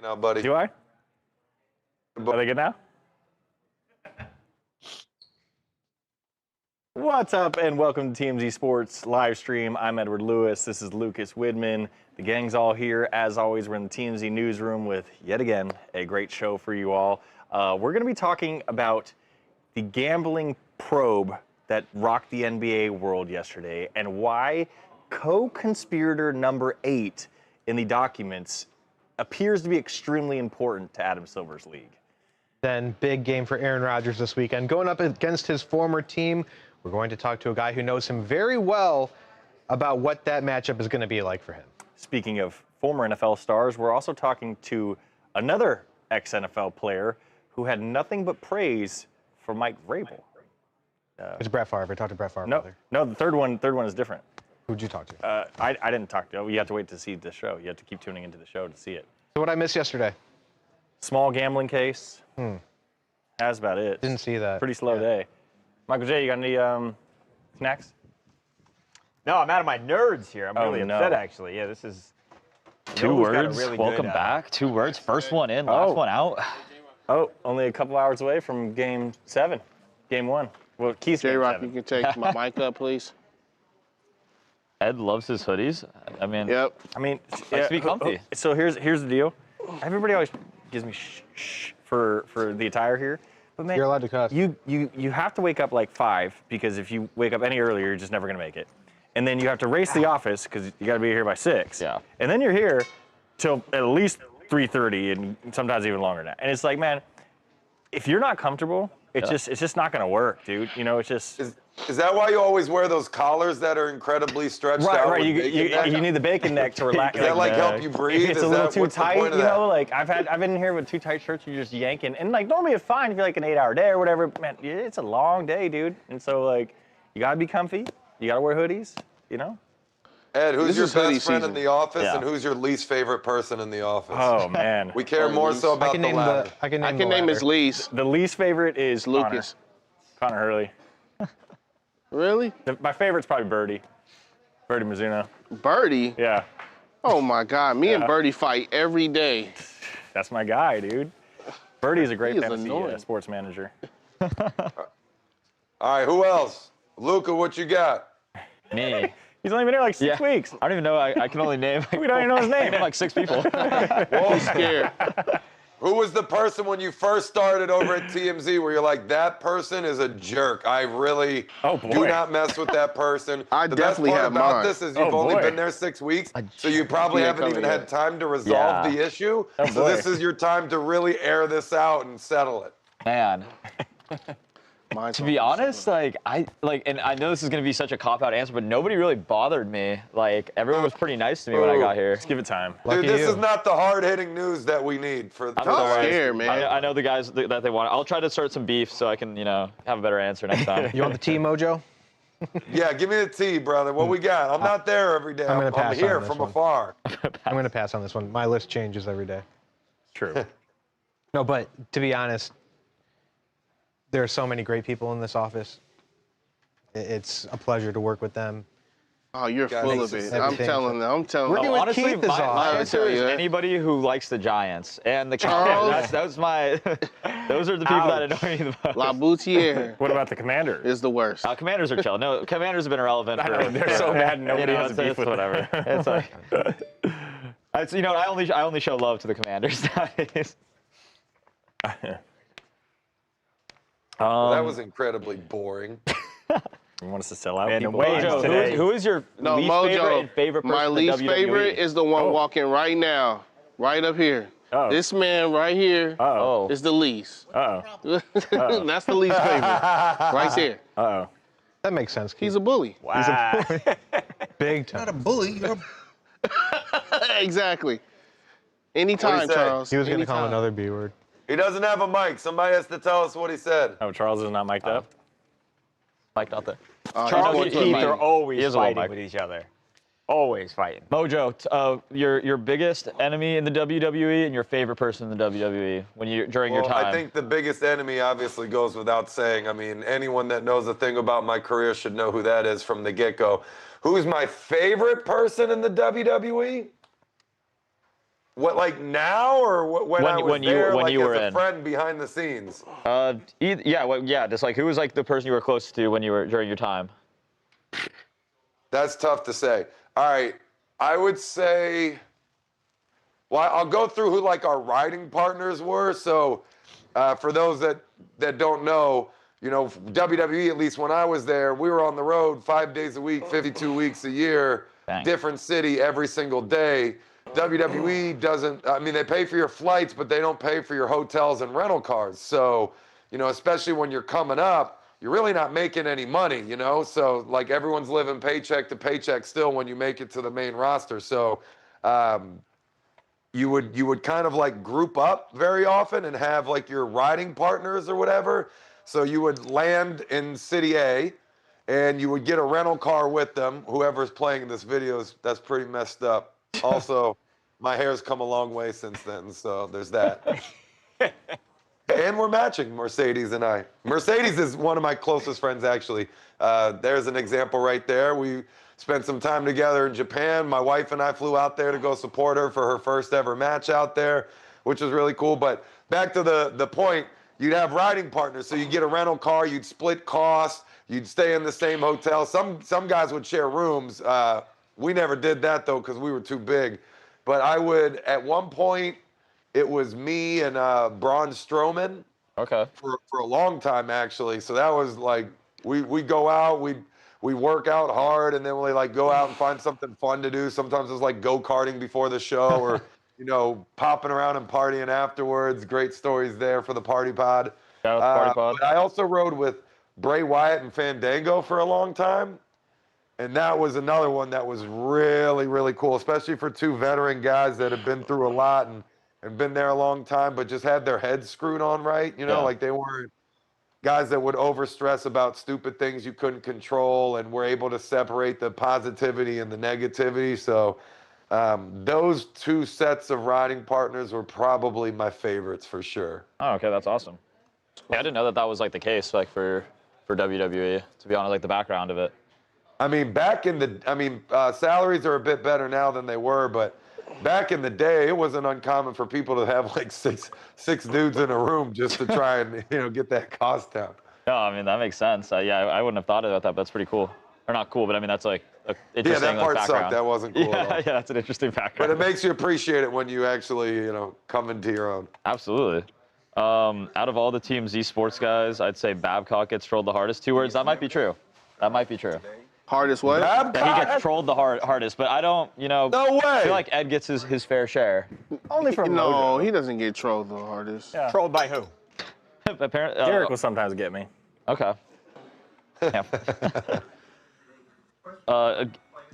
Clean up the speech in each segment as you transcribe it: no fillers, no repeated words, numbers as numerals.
Now, buddy. Do I? Are they good now? What's up, and welcome to TMZ Sports live stream. I'm Edward Lewis. This is Lucas Widman. The gang's all here. As always, we're in the TMZ Newsroom with, yet again, a great show for you all. We're going to be talking about the gambling probe that rocked the NBA world yesterday and why co-conspirator number 8 in the documents appears to be extremely important to Adam Silver's league. Then big game for Aaron Rodgers this weekend. Going up against his former team, we're going to talk to a guy who knows him very well about what that matchup is going to be like for him. Speaking of former NFL stars, we're also talking to another ex-NFL player who had nothing but praise for Mike Vrabel. It's Brett Favre. I talked to Brett Favre. No, the third one is different. Who'd you talk to? I didn't talk to. You have to wait to see the show. You have to keep tuning into the show to see it. So what I missed yesterday? Small gambling case. That's about it. Didn't see that. Pretty slow day. Michael J, you got any snacks? No, I'm out of my nerds here. I'm really upset, actually. Yeah, this is... Two words, really welcome back. 2 words, first one in, last one out. Oh, only a couple hours away from Game 7. Game 1. Well, Keith's Game 7. J-Rock, you can take my mic up, please. Ed loves his hoodies. I mean, Yep. I mean, likes to be comfy. So here's the deal. Everybody always gives me shh for the attire here. But man, You're allowed to cuss. You have to wake up like 5 because if you wake up any earlier, you're just never gonna make it. And then you have to race the office because you got to be here by 6. Yeah. And then you're here till at least 3:30 and sometimes even longer now. And it's like, man, if you're not comfortable, it's just not gonna work, dude. You know, it's just. Is that why you always wear those collars that are incredibly stretched out? Right. You need the bacon neck to relax. Does that like help you breathe? If it's a little too tight, you know, like I've been in here with too tight shirts, you're just yanking. And like normally it's fine if you're like an 8-hour day or whatever. Man, it's a long day, dude. And so like you gotta be comfy. You gotta wear hoodies, you know? Ed, who's your hoodie best friend in season. the office, Yeah. and who's your least favorite person in the office? Oh man. We care more so about the latter. I can I name can the name his latter. least. The least favorite is Lucas. Connor Hurley. Really? My favorite's probably Birdie. Birdie Mizuno. Birdie? Yeah. Oh, my God. Me and Birdie fight every day. That's my guy, dude. Birdie's a great He is fantasy annoying. sports manager. All right, who else? Luca, what you got? me. He's only been here like 6 weeks. I don't even know. I can only name. We don't even know his name. like 6 people. Whoa, scared. Who was the person when you first started over at TMZ where you're like, that person is a jerk? I really do not mess with that person. I the definitely best part have about mine. this is you've only been there 6 weeks, so you probably Yeah, haven't even coming had in. time to resolve the issue. So boy. this is your time to really air this out and settle it. Man, Mine's to be honest, and I know this is gonna be such a cop-out answer, but nobody really bothered me. Like everyone was pretty nice to me when I got here. Just give it time. Dude, this is not the hard-hitting news that we need for the I'm scared, man. I know the guys that they want. I'll try to start some beef so I can, have a better answer next time. You want the T mojo? Yeah, give me the tea, brother. What we got? I'm not there every day. I'm gonna pass here on this from one. afar. I'm going to pass on this one. My list changes every day. True. No, but to be honest, there are so many great people in this office. It's a pleasure to work with them. Oh, you're God, full this of is it. I'm everything. telling them. I'm telling Working them. with Honestly, Keith is my awesome. answer is Yeah. anybody who likes the Giants and the Charles. Commanders. That was my. Those are the people that annoy me the most. La Boutier What about the Commanders? is the worst. Commanders are chill. No, Commanders have been irrelevant for. They're so bad nobody has it's, beef it's with them. whatever. It's like, it's, I only show love to the Commanders nowadays. That was incredibly boring. You want us to sell out And people? Mojo, who is your No, least favorite and Mojo. favorite person My in the least WWE? favorite is the one walking right now, right up here. Oh. This man right here Oh, is the least. Uh-oh. That's the least favorite. Right there. Uh-oh. That makes sense. Keith. He's a bully. Wow. Big time. Not a bully. You're a Exactly. Anytime, What'd he say? Charles. He was going to call him Anytime. another B word. He doesn't have a mic. Somebody has to tell us what he said. Oh, Charles is not mic'd up? Mike out there. He's Charles going and to a Keith meeting. are always He is a little fighting Mike. with each other. Always fighting. Mojo, your biggest enemy in the WWE and your favorite person in the WWE during your time. I think the biggest enemy obviously goes without saying. I mean, anyone that knows a thing about my career should know who that is from the get-go. Who's my favorite person in the WWE? What, like now, or when I was there, when like you were as a in. friend behind the scenes? Yeah, just like who was like the person you were close to when you were during your time? That's tough to say. All right, I would say. Well, I'll go through who like our writing partners were. So, for those that don't know, you know, WWE, at least when I was there, we were on the road 5 days a week, 52 weeks a year, different city every single day. WWE doesn't, I mean, they pay for your flights, but they don't pay for your hotels and rental cars. So, you know, especially when you're coming up, you're really not making any money, you know? So, like, everyone's living paycheck to paycheck still when you make it to the main roster. So, you would kind of like group up very often and have like your riding partners or whatever. So you would land in city A and you would get a rental car with them. Whoever's playing this video, that's pretty messed up. Also, my hair's come a long way since then, so there's that. And we're matching, Mercedes and I. Mercedes is one of my closest friends, actually. There's an example right there. We spent some time together in Japan. My wife and I flew out there to go support her for her first ever match out there, which was really cool. But back to the point, you'd have riding partners. So you get a rental car, you'd split costs, you'd stay in the same hotel. Some guys would share rooms. We never did that, though, because we were too big. But I would, at one point, it was me and Braun Strowman. Okay. For a long time, actually. So that was like, we go out, we work out hard, and then we like go out and find something fun to do. Sometimes it's like go-karting before the show, or you know, popping around and partying afterwards. Great stories there for the Party Pod. Shout out to Party Pod. But I also rode with Bray Wyatt and Fandango for a long time, and that was another one that was really, really cool, especially for two veteran guys that have been through a lot and been there a long time, but just had their heads screwed on right. You know, like they weren't guys that would overstress about stupid things you couldn't control, and were able to separate the positivity and the negativity. So those two sets of riding partners were probably my favorites for sure. Oh, okay, that's awesome. Yeah, I didn't know that was like the case, like for WWE, to be honest, like the background of it. I mean, salaries are a bit better now than they were, but back in the day, it wasn't uncommon for people to have like six dudes in a room just to try and, you know, get that cost down. No, I mean, that makes sense. Yeah, I wouldn't have thought about that, but that's pretty cool. Or not cool, but I mean, that's like interesting. Yeah, that part background. sucked. That wasn't cool at all. Yeah, that's an interesting background. But it makes you appreciate it when you actually, you know, come into your own. Absolutely. Out of all the TMZ Sports guys, I'd say Babcock gets trolled the hardest. 2 words, that might be true. That might be true. Hardest what? That he gets trolled the hardest, but I don't, you know. No way. I feel like Ed gets his fair share. Only from No, Mojo. he doesn't get trolled the hardest. Yeah. Trolled by who? Apparently, Derek will sometimes get me. Okay. Yeah.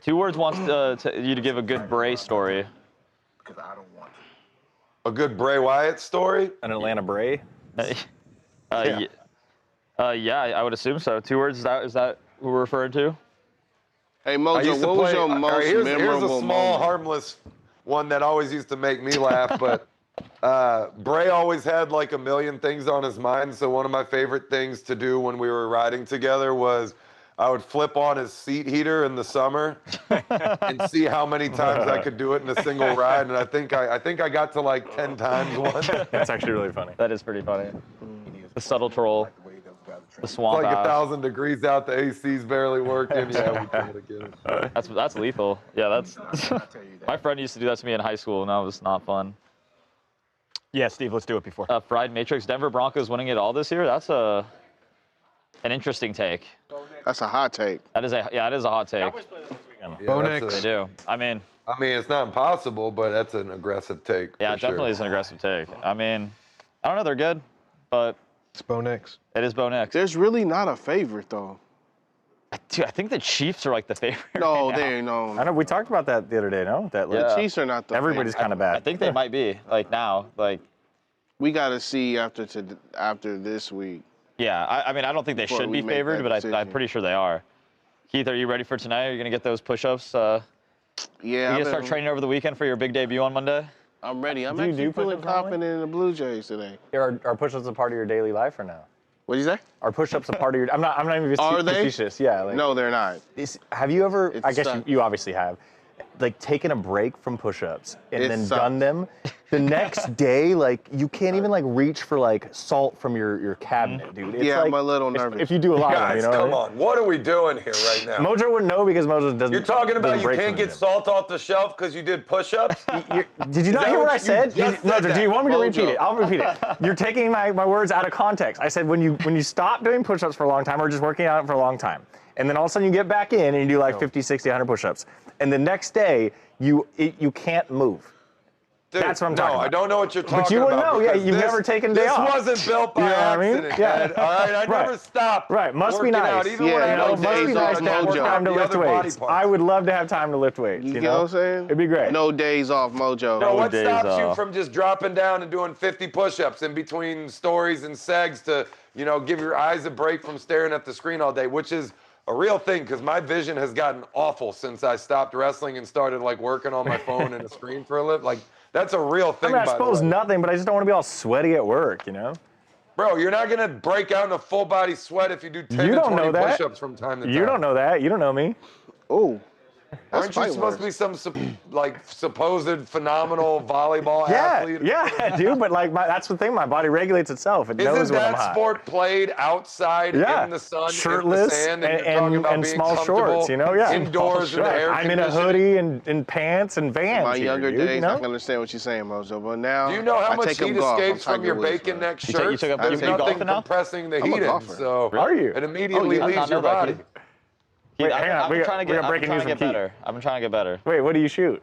2 words wants you to give a good Bray story. Because I don't want A good Bray Wyatt story? An Atlanta Bray? Yeah, I would assume so. 2 words, is that who we're referring to? Hey, Mojo, what was your most here's memorable a small, moment? harmless one that always used to make me laugh, but Bray always had like a million things on his mind. So one of my favorite things to do when we were riding together was I would flip on his seat heater in the summer and see how many times I could do it in a single ride. And I think I got to like 10 times once. That's actually really funny. That is pretty funny. The subtle troll. The swamp Like ass. 1,000 degrees out, the AC's barely working. Yeah, we tried to get it. That's lethal. Yeah, that's. My friend used to do that to me in high school, and that was not fun. Yeah, Steve, let's do it before. Fried Matrix. Denver Broncos winning it all this year. That's an interesting take. That's a hot take. That is a hot take. Bo that's Nix. They do. I mean, it's not impossible, but that's an aggressive take. yeah, for it definitely sure. is an aggressive take. I mean, I don't know. They're good, but It's Bo Nix. it is Bo Nix. There's really not a favorite, though. Dude, I think the Chiefs are like the favorite. No, right now. they no. I know we talked about that the other day, no? That like, Yeah. Chiefs are not the everybody's favorite. kind of bad. I think they might be like now. Like, We got to see after this week. yeah. I mean, I don't think they Before should we be make favored, that but I'm decision. pretty sure they are. Keith, are you ready for tonight? Are you gonna get those push-ups? Yeah, You gonna start training over the weekend for your big debut on Monday? I'm ready. I'm Do you actually do feeling push-ups normally? confident in the Blue Jays today. Are push-ups a part of your daily life or no? What'd you say? Are push-ups a part of your? I'm not even Are they? facetious. Yeah. Like, No, they're not. have you ever? It I guess sucks. you obviously have. like taken a break from push-ups and It then sucks. done them, the next day, like you can't even like reach for like salt from your cabinet, dude. It's Yeah, like, I'm a little nervous. if you do a lot of them, Guys, you know. come on. What are we doing here right now? Mojo wouldn't know because Mojo doesn't. You're talking about doesn't you break can't from the get gym. salt off the shelf because you did push-ups? Did you not that hear what what I you said? just Mojo, said do you that? want me to Mojo. repeat it? I'll repeat it. You're taking my words out of context. I said when you stop doing push-ups for a long time or just working out for a long time, and then all of a sudden you get back in and you do like 50, 60, 100 push-ups, and the next day you can't move. Dude, That's what I'm talking No, I about. don't know what you're talking about. But you wouldn't know. Yeah, because you've never taken a day off. This wasn't built by You know what I mean? accident, Yeah. Ed. All right, I Right. never stopped. Right, must be working nice. Out, even Yeah, when I you had know, my must days be off, nice to have I worked Mojo. out time to the lift other body weights. parts. I would love to have time to lift weights. You You know know, what I'm saying? it'd be great. No days off, Mojo. No, what days stops you off. from just dropping down and doing 50 push-ups in between stories and segs to, give your eyes a break from staring at the screen all day, which is a real thing because my vision has gotten awful since I stopped wrestling and started like working on my phone and a screen for a living. Like that's a real I thing. mean, I by the suppose way. nothing, but I just don't want to be all sweaty at work. You know. Bro, you're not gonna break out in a full body sweat if you do 10 You to don't 20 know that. push-ups from time to time. You don't know that. You don't know me. Oh. Aren't you supposed to be some supposed phenomenal volleyball athlete? Yeah, dude. But like, that's the thing. My body regulates itself. It knows Isn't when I'm that hot. sport played outside Yeah. in the sun, Shirtless in the sand, and, you're talking about and being small comfortable shorts, you know? Yeah. indoors in the air I'm in a conditioning? hoodie and pants and Vans. My here, younger dude, days, you know? I can understand what you're saying, Mojo. But now, Do you know how I much take up heat golf. escapes I'm from your Tiger Woods, bacon man. neck You take- shirts? you took up- There's you take nothing golfing now? compressing the I'm a heat in, golfer. so Are you? it immediately Oh, yeah. leaves your body. Wait, I've hang on. been We trying got to breaking news get from Keith. better. I've been trying to get better. Wait, what do you shoot?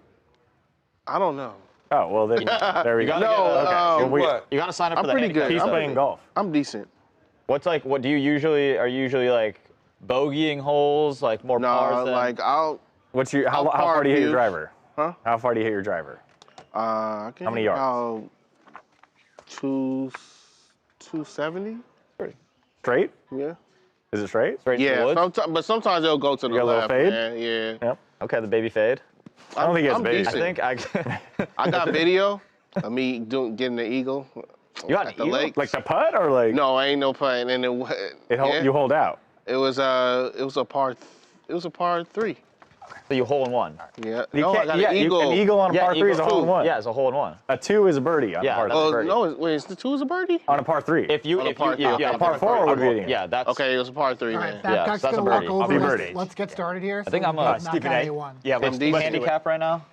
I don't know. Oh, well, then there we go. gotta No, get, Well, we- What? You gotta sign up I'm for the pretty handicap good. He's stuff. playing golf. I'm decent. What do you usually are you usually like bogeying holes, like more No, pars than like I'll. What's your how I'll far do you hit your park driver? Huh? How far do you hit your driver? I can How many hit yards? About 270. Straight? Yeah. Is it straight? straight to the Yeah. woods? But sometimes it'll go to the got a little left. fade? Man. Yeah. Yep. Okay, the baby fade. I don't think it's I'm big. I decent. think I got video of me getting the eagle. You got at an the eagle? lake. Like the putt or like No, ain't no putting. And you hold out? it was a par 3. so you hole in one. Yeah. You No, I can't- got yeah, an eagle. an eagle on a par three is a eagle hole in two. one. Yeah, it's a hole in one. A 2 is a birdie on Yeah, a par that's three. Oh birdie. no! Wait, is the 2 is a birdie? On a par 3. If you On a if par you yeah, three. Par 4 would be an yeah, that's Okay, it was a par 3 All then. right, Babcock's that's a going to walk birdie. over. I'll be Let's- birdie. Let's get started here. I think so I'm we can knock Stephen out A. A1. Yeah, I'm let's decent. handicap right now.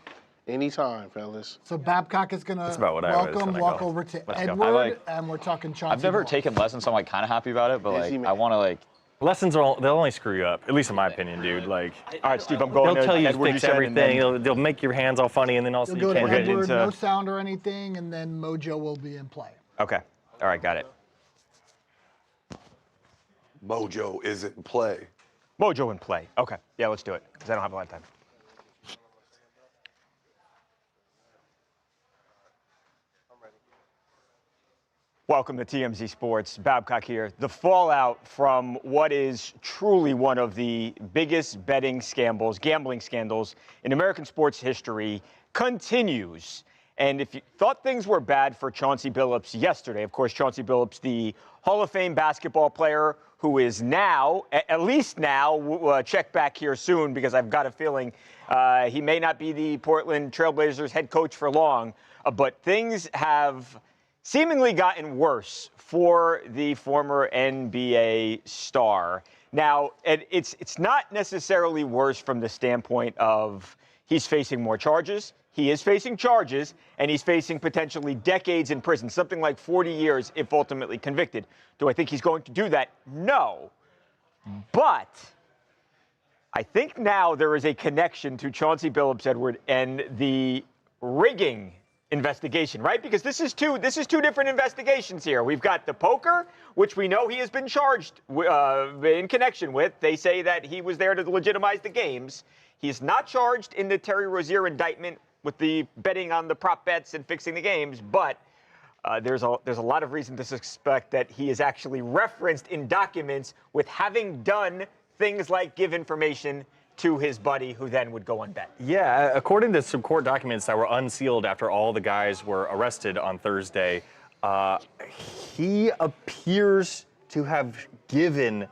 Anytime, fellas. So Babcock is going to about what I was welcome, gonna walk go. over to Let's go. Edward, and we're talking Chauncey. I've never Billups. taken lessons, so I'm like kind of happy about it, but Busy like man. I want to like. Lessons they'll only screw you up, at least in my opinion, dude. Like All right, Steve, I'm going they'll to tell you to Edward fix Duchenne, and everything. then- They'll make your hands all funny, and then also You'll you go to can't. getting Edward, into- no sound or anything, and then Mojo will be in play. Okay. All right, got it. Mojo isn't in play. Mojo in play. Okay. Yeah, let's do it, because I don't have a lot of time. Welcome to TMZ Sports. Babcock here. The fallout from what is truly one of the biggest betting scandals, gambling scandals in American sports history continues. And if you thought things were bad for Chauncey Billups yesterday, of course, Chauncey Billups, the Hall of Fame basketball player who is now, at least now, check back here soon because I've got a feeling he may not be the Portland Trailblazers head coach for long, but things have seemingly gotten worse for the former NBA star. Now, it's not necessarily worse from the standpoint of he's facing more charges. He is facing charges, and he's facing potentially decades in prison, something like 40 years if ultimately convicted. Do I think he's going to do that? No. But I think now there is a connection to Chauncey Billups, Edward, and the rigging investigation, right? Because this is two different investigations here. We've got the poker, which we know he has been charged in connection with. They say that he was there to legitimize the games. He is not charged in the Terry Rozier indictment with the betting on the prop bets and fixing the games, but there's a lot of reason to suspect that he is actually referenced in documents with having done things like give information to his buddy who then would go unbet. Yeah, according to some court documents that were unsealed after all the guys were arrested on Thursday, he appears to have given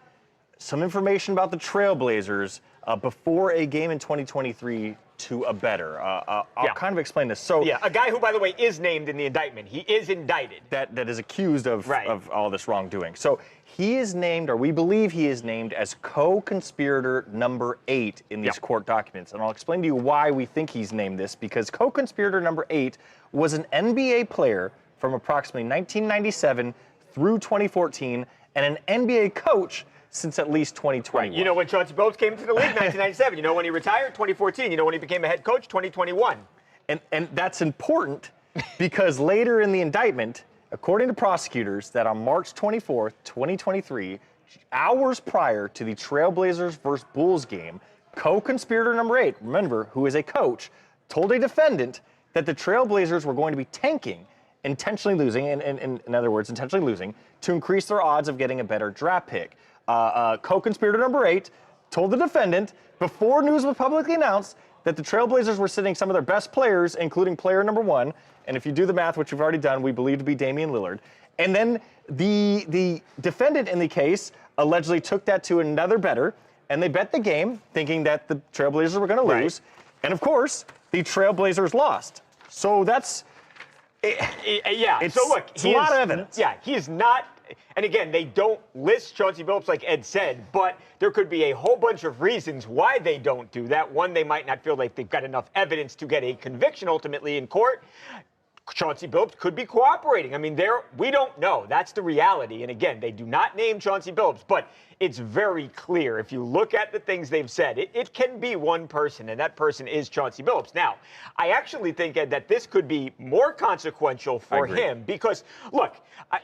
some information about the Trailblazers before a game in 2023 to a bettor. I'll kind of explain this. So a guy who, by the way, is named in the indictment. He is indicted. That is accused of all this wrongdoing. So he is named, or we believe he is named, as co-conspirator number 8 in these court documents. And I'll explain to you why we think he's named this, because co-conspirator number 8 was an NBA player from approximately 1997 through 2014 and an NBA coach since at least 2021. Right. You know when Chauncey Billups came to the league, 1997. You know when he retired, 2014. You know when he became a head coach, 2021. And that's important because later in the indictment, according to prosecutors, that on March 24th, 2023, hours prior to the Trailblazers versus Bulls game, co-conspirator number 8, remember, who is a coach, told a defendant that the Trailblazers were going to be tanking, intentionally losing, in other words, intentionally losing, to increase their odds of getting a better draft pick. Co-conspirator number 8 told the defendant, before news was publicly announced, that the Trailblazers were sitting some of their best players, including player number 1, and if you do the math, which we've already done, we believe to be Damian Lillard. And then the defendant in the case allegedly took that to another bettor, and they bet the game, thinking that the Trailblazers were going to lose. And of course, the Trailblazers lost. So that's... So look, it's a lot of evidence. Yeah, he is not. And again, they don't list Chauncey Billups like Ed said, but there could be a whole bunch of reasons why they don't do that. One, they might not feel like they've got enough evidence to get a conviction ultimately in court. Chauncey Billups could be cooperating. I mean, we don't know. That's the reality. And again, they do not name Chauncey Billups, but it's very clear. If you look at the things they've said, it can be one person, and that person is Chauncey Billups. Now, I actually think, Ed, that this could be more consequential for him because, look,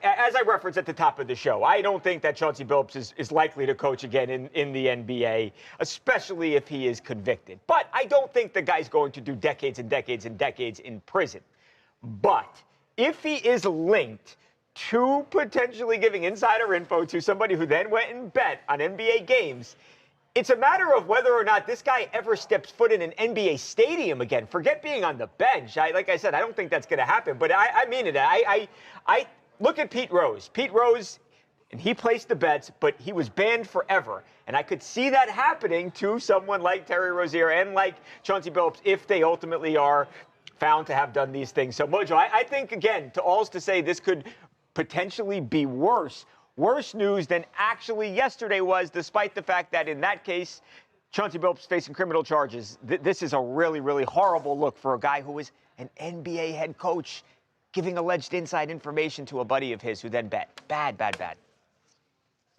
as I referenced at the top of the show, I don't think that Chauncey Billups is likely to coach again in the NBA, especially if he is convicted. But I don't think the guy's going to do decades and decades and decades in prison. But if he is linked to potentially giving insider info to somebody who then went and bet on NBA games, it's a matter of whether or not this guy ever steps foot in an NBA stadium again. Forget being on the bench. Like I said, I don't think that's going to happen. But I mean it. I look at Pete Rose. Pete Rose, and he placed the bets, but he was banned forever. And I could see that happening to someone like Terry Rozier and like Chauncey Billups if they ultimately are found to have done these things. So, Mojo, I think, again, to all's to say this could potentially be worse news than actually yesterday was, despite the fact that in that case, Chauncey Billups facing criminal charges. This is a really, really horrible look for a guy who was an NBA head coach giving alleged inside information to a buddy of his who then bet. Bad.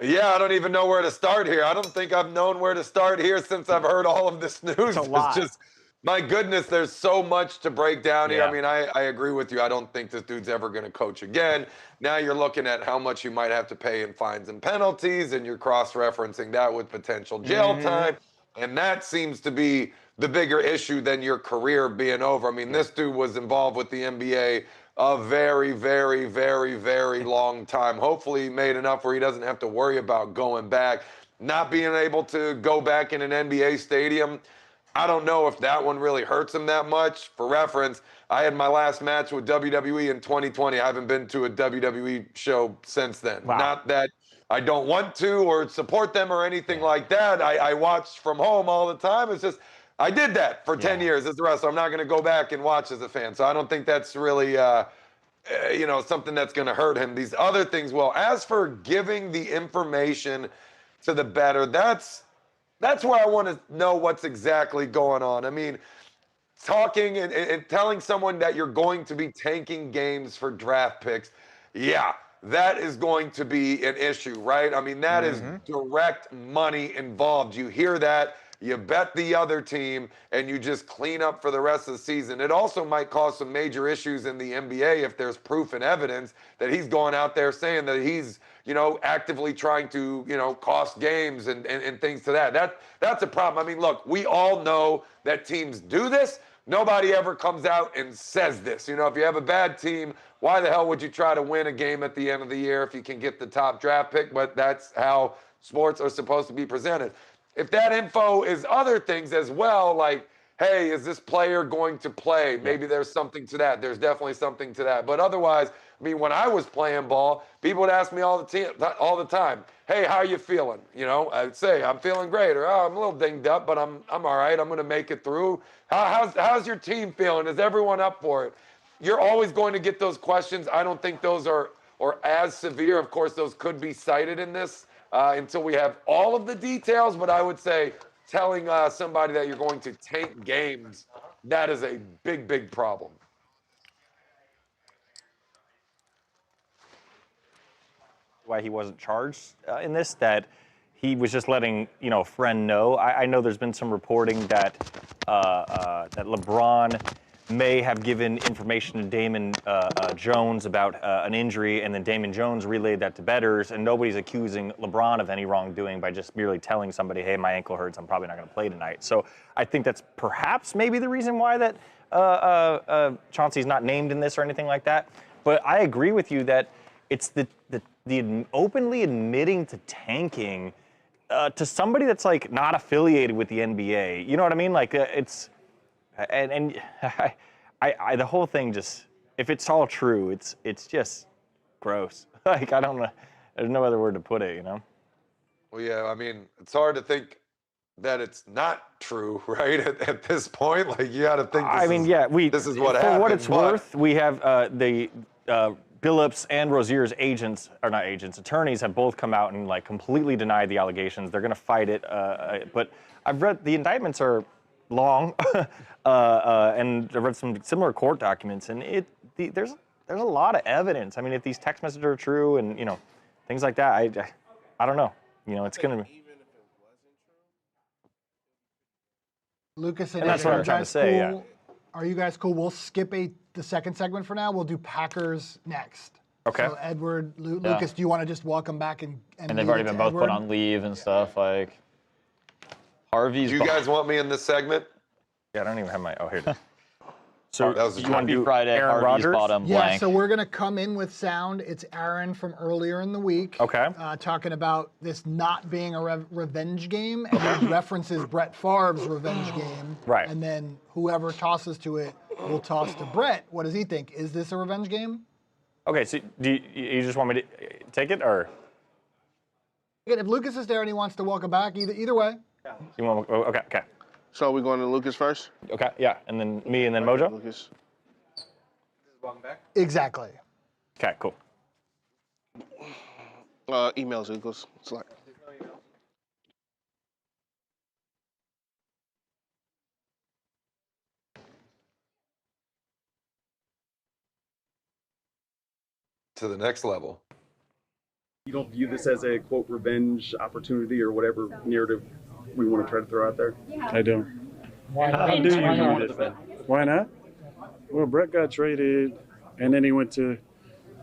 Yeah, I don't even know where to start here. I don't think I've known where to start here since I've heard all of this news. It's a lot. Just, my goodness, there's so much to break down here. I mean, I agree with you. I don't think this dude's ever going to coach again. Now you're looking at how much you might have to pay in fines and penalties, and you're cross-referencing that with potential jail time. And that seems to be the bigger issue than your career being over. I mean, this dude was involved with the NBA a very, very, very, very long time. Hopefully he made enough where he doesn't have to worry about going back. Not being able to go back in an NBA stadium, I don't know if that one really hurts him that much. For reference, I had my last match with WWE in 2020. I haven't been to a WWE show since then. Wow. Not that I don't want to or support them or anything like that. I watch from home all the time. It's just, I did that for 10 years as the wrestler. I'm not going to go back and watch as a fan. So I don't think that's really, something that's going to hurt him. These other things, well, as for giving the information to the bettor, that's where I want to know what's exactly going on. I mean, talking and telling someone that you're going to be tanking games for draft picks, yeah, that is going to be an issue, right? I mean, that is direct money involved. You hear that, you bet the other team, and you just clean up for the rest of the season. It also might cause some major issues in the NBA if there's proof and evidence that he's going out there saying that he's, actively trying to, cost games and things to that. That's a problem. I mean, look, we all know that teams do this. Nobody ever comes out and says this. If you have a bad team, why the hell would you try to win a game at the end of the year if you can get the top draft pick? But that's how sports are supposed to be presented. If that info is other things as well, like, hey, is this player going to play? Maybe there's something to that. There's definitely something to that. But otherwise, I mean, when I was playing ball, people would ask me all the time, hey, how are you feeling? You know, I'd say, I'm feeling great, or oh, I'm a little dinged up, but I'm all right. I'm going to make it through. How's your team feeling? Is everyone up for it? You're always going to get those questions. I don't think those are as severe. Of course, those could be cited in this until we have all of the details, but I would say telling somebody that you're going to tank games, that is a big, big problem. Why he wasn't charged in this, that he was just letting, you know, a friend know. I know there's been some reporting that that LeBron may have given information to Damon Jones about an injury, and then Damon Jones relayed that to bettors, and nobody's accusing LeBron of any wrongdoing by just merely telling somebody, hey, my ankle hurts, I'm probably not going to play tonight. So I think that's perhaps maybe the reason why that Chauncey's not named in this or anything like that. But I agree with you that it's the openly admitting to tanking to somebody that's like not affiliated with the NBA. You know what I mean? Like it's and I the whole thing just, if it's all true, it's just gross. Like I don't know, there's no other word to put it. You know? Well, yeah. I mean, it's hard to think that it's not true, right? At this point, like you got to think. This is what happened. For what it's worth, we have Billups and Rozier's attorneys have both come out and like completely denied the allegations. They're going to fight it, but I've read the indictments are long, and I've read some similar court documents, and there's a lot of evidence. I mean, if these text messages are true, and you know, things like that, I don't know. You know, it's going to. Lucas and that's what I'm trying to say. Cool? Yeah. Are you guys cool? We'll skip the second segment for now. We'll do Packers next. Okay. So Edward, Lucas, do you want to just welcome back and they've already been both put on leave and stuff. Like Harvey's. Do you guys want me in this segment? Yeah, I don't even have my. Oh, here it is. So that was you want to do Friday? Aaron Harvey's Rodgers? bottom Yeah, blank. so we're going to come in with sound. It's Aaron from earlier in the week. Okay. Talking about this not being a revenge game, and he references Brett Favre's revenge game. Right. And then whoever tosses to it will toss to Brett. What does he think? Is this a revenge game? Okay, so do you just want me to take it, or? If Lucas is there and he wants to welcome back, either way. You want? Okay. So we're going to Lucas first? Okay, yeah, and then me, and then Mojo? Lucas. Welcome back. Exactly. Okay, cool. Emails, Lucas. Slack. To the next level. You don't view this as a, quote, revenge opportunity or whatever narrative we want to try to throw out there? I don't. How do you view this then? Why not? Well, Brett got traded, and then he went to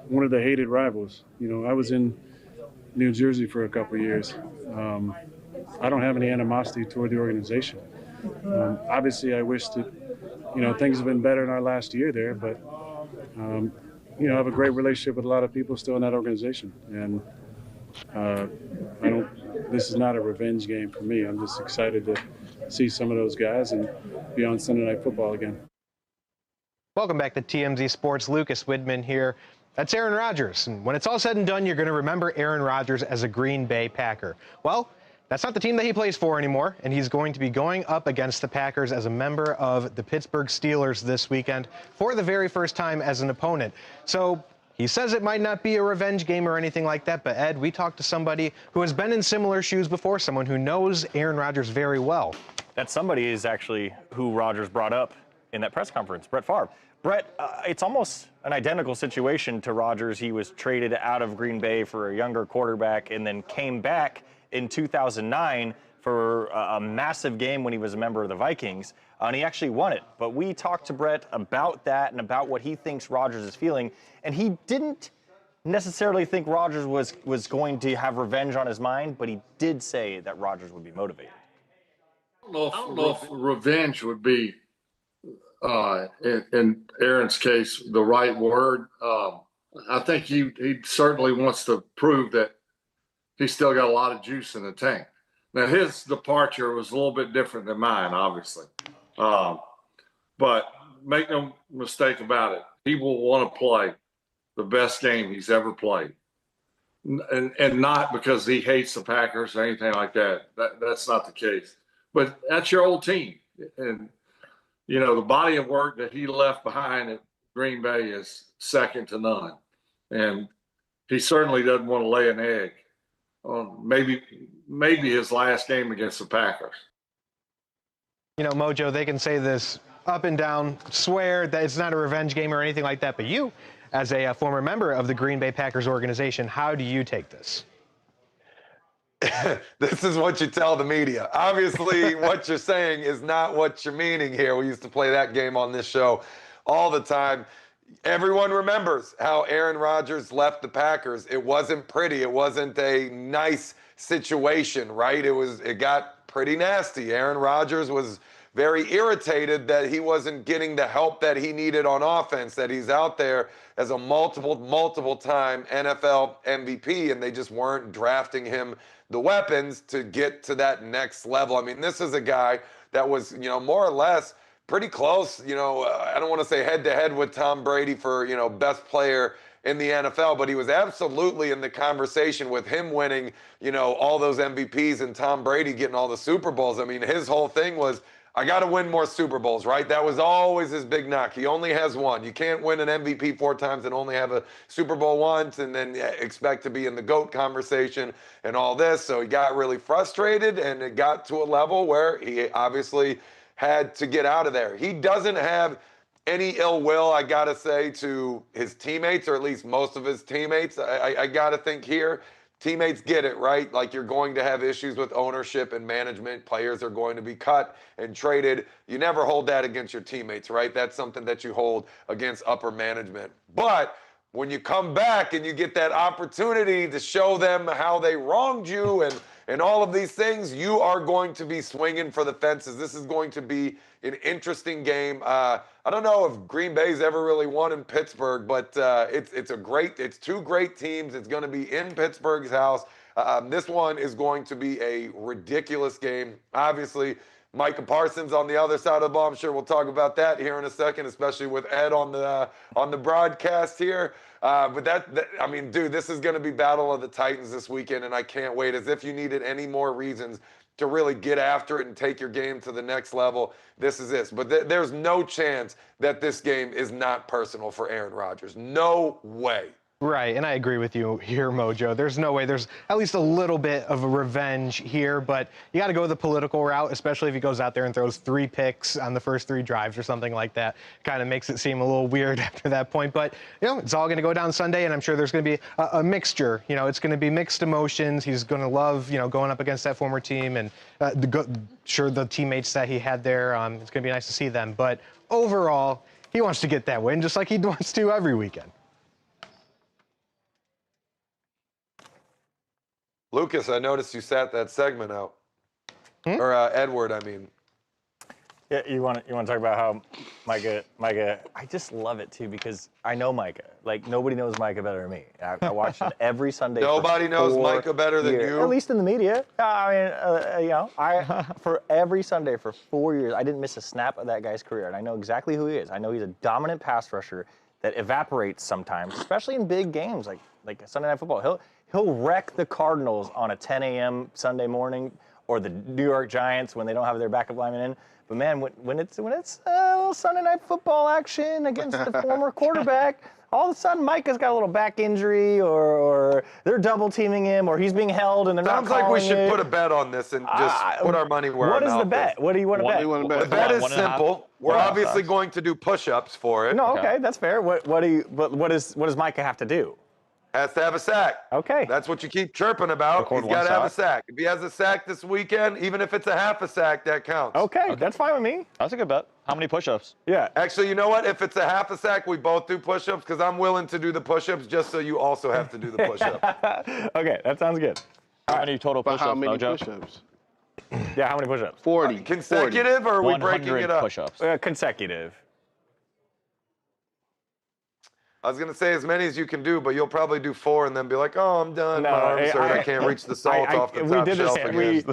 one of the hated rivals. You know, I was in New Jersey for a couple of years. I don't have any animosity toward the organization. Obviously, I wish that, you know, things have been better in our last year there, but, you know, I have a great relationship with a lot of people still in that organization. And this is not a revenge game for me. I'm just excited to see some of those guys and be on Sunday Night Football again. Welcome back to TMZ Sports. Lucas Widman here. That's Aaron Rodgers. And when it's all said and done, you're going to remember Aaron Rodgers as a Green Bay Packer. Well, that's not the team that he plays for anymore, and he's going to be going up against the Packers as a member of the Pittsburgh Steelers this weekend for the very first time as an opponent. So he says it might not be a revenge game or anything like that, but Ed, we talked to somebody who has been in similar shoes before, someone who knows Aaron Rodgers very well. That somebody is actually who Rodgers brought up in that press conference, Brett Favre. Brett, it's almost an identical situation to Rodgers. He was traded out of Green Bay for a younger quarterback and then came back in 2009 for a massive game when he was a member of the Vikings, and he actually won it. But we talked to Brett about that and about what he thinks Rodgers is feeling, and he didn't necessarily think Rodgers was going to have revenge on his mind, but he did say that Rodgers would be motivated. I don't know if revenge would be, in Aaron's case, the right word. I think he certainly wants to prove that he's still got a lot of juice in the tank. Now, his departure was a little bit different than mine, obviously. But make no mistake about it, he will want to play the best game he's ever played. And not because he hates the Packers or anything like that. That's not the case. But that's your old team. And, you know, the body of work that he left behind at Green Bay is second to none. And he certainly doesn't want to lay an egg on maybe his last game against the Packers. You know, Mojo, they can say this up and down, swear that it's not a revenge game or anything like that, but you, as a former member of the Green Bay Packers organization, how do you take this? This is what you tell the media. Obviously, what you're saying is not what you're meaning here. We used to play that game on this show all the time. Everyone remembers how Aaron Rodgers left the Packers. It wasn't pretty. It wasn't a nice situation, right? It got pretty nasty. Aaron Rodgers was very irritated that he wasn't getting the help that he needed on offense, that he's out there as a multiple time NFL MVP, and they just weren't drafting him the weapons to get to that next level. I mean, this is a guy that was, you know, more or less pretty close, you know, I don't want to say head-to-head with Tom Brady for, you know, best player in the NFL, but he was absolutely in the conversation with him winning, you know, all those MVPs and Tom Brady getting all the Super Bowls. I mean, his whole thing was, I got to win more Super Bowls, right? That was always his big knock. He only has one. You can't win an MVP 4 times and only have a Super Bowl once and then expect to be in the GOAT conversation and all this. So he got really frustrated, and it got to a level where he obviously had to get out of there. He doesn't have any ill will, I got to say, to his teammates, or at least most of his teammates. I got to think here. Teammates get it, right? Like, you're going to have issues with ownership and management. Players are going to be cut and traded. You never hold that against your teammates, right? That's something that you hold against upper management. But when you come back and you get that opportunity to show them how they wronged you and all of these things, you are going to be swinging for the fences. This is going to be an interesting game. I don't know if Green Bay's ever really won in Pittsburgh, but it's 2 great teams. It's going to be in Pittsburgh's house. This one is going to be a ridiculous game. Obviously, Micah Parsons on the other side of the ball. I'm sure we'll talk about that here in a second, especially with Ed on the broadcast here. But I mean, dude, this is going to be Battle of the Titans this weekend, and I can't wait. As if you needed any more reasons to really get after it and take your game to the next level, this is it. But there's no chance that this game is not personal for Aaron Rodgers. No way. Right, and I agree with you here, Mojo. There's no way. There's at least a little bit of a revenge here, but you got to go the political route, especially if he goes out there and throws 3 picks on the first 3 drives or something like that. Kind of makes it seem a little weird after that point. But, you know, it's all going to go down Sunday, and I'm sure there's going to be a mixture. You know, it's going to be mixed emotions. He's going to love, you know, going up against that former team, and the teammates that he had there. It's going to be nice to see them. But overall, he wants to get that win, just like he wants to every weekend. Lucas, I noticed you sat that segment out. Or Edward, I mean. Yeah, you want to talk about how Micah, I just love it too, because I know Micah. Like, nobody knows Micah better than me. I watch him every Sunday. Nobody knows Micah better than you? At least in the media. I mean, you know, for every Sunday for 4 years, I didn't miss a snap of that guy's career, and I know exactly who he is. I know he's a dominant pass rusher that evaporates sometimes, especially in big games like Sunday Night Football. He'll wreck the Cardinals on a 10 a.m. Sunday morning, or the New York Giants when they don't have their backup lineman in. But man, when it's a little Sunday Night Football action against the former quarterback, all of a sudden Micah's got a little back injury, or they're double teaming him, or he's being held and they're not calling it. Sounds like we should put a bet on this and just put our money where our mouth is. What is the bet? What do you want to bet? The bet is simple. We're obviously going to do push-ups for it. No, okay, that's fair. What does Micah have to do? Has to have a sack. Okay. That's what you keep chirping about. He's got to have a sack. If he has a sack this weekend, even if it's a half a sack, that counts. Okay, that's fine with me. That's a good bet. How many push-ups? Yeah. Actually, you know what? If it's a half a sack, we both do push-ups, because I'm willing to do the push-ups just so you also have to do the push-ups. Okay, that sounds good. How many total push-ups, How many Mojo? push-ups? Yeah, how many push-ups? 40. Consecutive, or are we breaking it up? Push-ups. Consecutive. I was gonna say as many as you can do, but you'll probably do 4 and then be like, "Oh, I'm done. My arms hurt. I can't reach the salt off the top shelf again."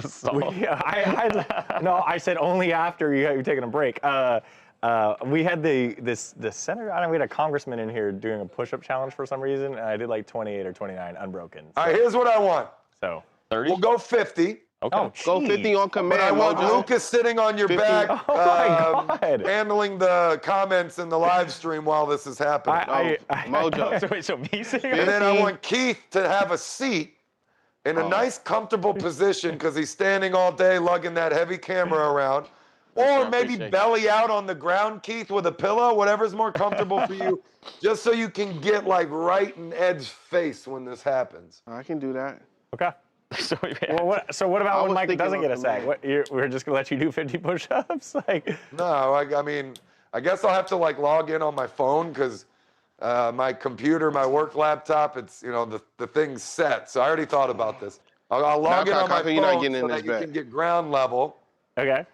I said only after you've taken a break. We had the senator. I don't know. We had a congressman in here doing a push-up challenge for some reason, and I did like 28 or 29 unbroken. So. All right, here's what I want. So 30. We'll go 50. Okay. Oh, go 50 on command. But I want Lucas sitting on your 50. back, Oh my God. handling the comments in the live stream while this is happening. Mojo. So me sitting And then I want Keith to have a seat in a nice, comfortable position because he's standing all day lugging that heavy camera around. Or maybe belly out on the ground, Keith, with a pillow, whatever's more comfortable for you, just so you can get like right in Ed's face when this happens. I can do that. Okay. So what about when Mike doesn't get a sack? We're just gonna let you do 50 push-ups? No, I mean, I guess I'll have to like log in on my phone because my computer, my work laptop, it's the thing's set. So I already thought about this. I'll log in on my phone so that you can get ground level. Okay.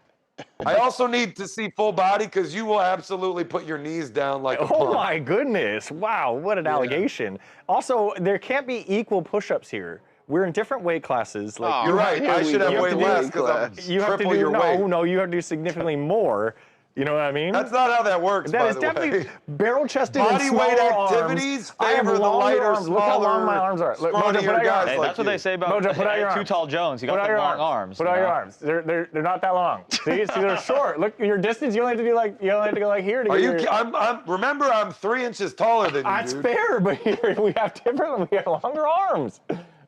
I also need to see full body because you will absolutely put your knees down like a pump. Oh my goodness! Wow, what an allegation. Also, there can't be equal push-ups here. We're in different weight classes. Like you're right. I should have way less because I'm triple your weight. No, you have to do significantly more. You know what I mean? That's not how that works. That is definitely barrel-chested body and weight arms. activities favor the lighter, arms. Look how long my arms are. Look, Mojo, put out your arms. Hey, that's what they say about Mojo, put out your arms. Too Tall Jones. You got the long arms. Put out your arms. They're not that long. See, they're short. Look, your distance. You only have to go like here to Are get you? Remember, I'm 3 inches taller than you. That's fair, but we have longer arms.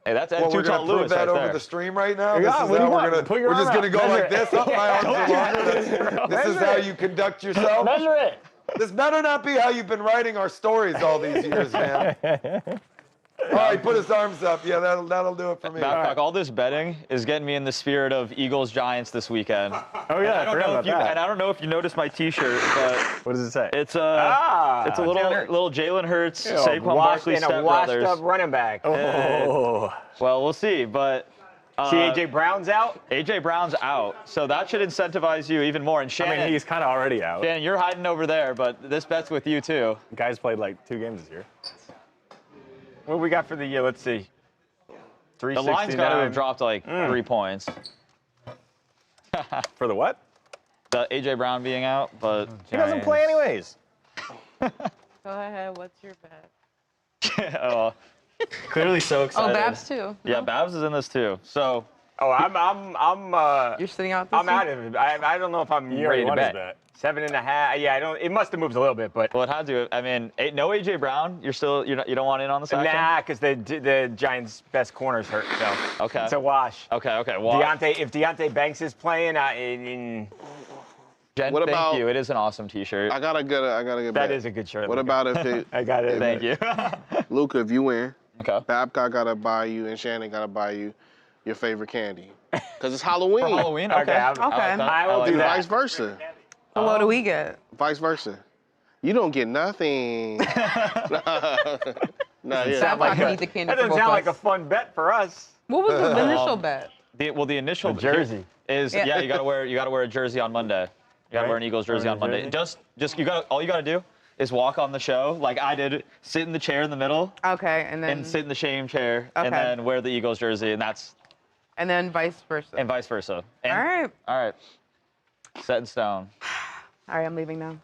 Hey, that's Well, we're Tall gonna prove Lewis that right over there. the stream right now. Yeah, This is what do how you we're want? Put your we're just arm gonna out. go Measure like this. Up, my arms are longer. This is how you conduct yourself. Measure it. This better not be how you've been writing our stories all these years, man. All right, put his arms up. Yeah, that'll do it for me. Babcock, all this betting is getting me in the spirit of Eagles-Giants this weekend. Oh yeah, I don't know if you noticed my T-shirt, but what does it say? It's a little Jalen Hurts, Saquon Barkley stepbrothers. Washed-up running back. Oh. Well, we'll see, but. See, A.J. Brown's out? A.J. Brown's out, so that should incentivize you even more. And Shannon, I mean, he's kind of already out. Shannon, you're hiding over there, but this bet's with you too. Guys played like 2 games this year. What we got for the year? Let's see. The line's got to have dropped like 3 points. For the what? The A.J. Brown being out, but he doesn't play anyways. Go ahead. What's your bet? Clearly so excited. Oh, Babs too. Yeah, Babs is in this too. So. Oh, I'm. You're sitting out this I'm out of it. I don't know if I'm ready to bet. 7.5. Yeah, I don't. It must have moved a little bit, but. Well, it had to. I mean, no A.J. Brown. You don't want in on the section? Nah, because the Giants' best corner's hurt. So. Okay. It's a wash. Okay. Wash. If Deontay Banks is playing, Jen, what about, thank you. It is an awesome T-shirt. I gotta get That bet. is a good shirt. What about if it? I got it. Thank you. Luca, if you win, okay. Babcock gotta buy you and Shannon gotta buy you your favorite candy. Because it's Halloween. For Halloween? Okay. I will do that. Vice versa. So what do we get? Vice versa. You don't get nothing. No, yeah. Babcock can eat the candy. That doesn't sound like a fun bet for us. What was the initial bet? The initial jersey is you gotta wear a jersey on Monday. You gotta wear an Eagles jersey on Monday. Just all you gotta do is walk on the show like I did, sit in the chair in the middle. Okay, and then. And sit in the shame chair, Okay. and then wear the Eagles jersey, and that's. And then vice versa. And vice versa. And, all right. All right. Set in stone. All right, I'm leaving now.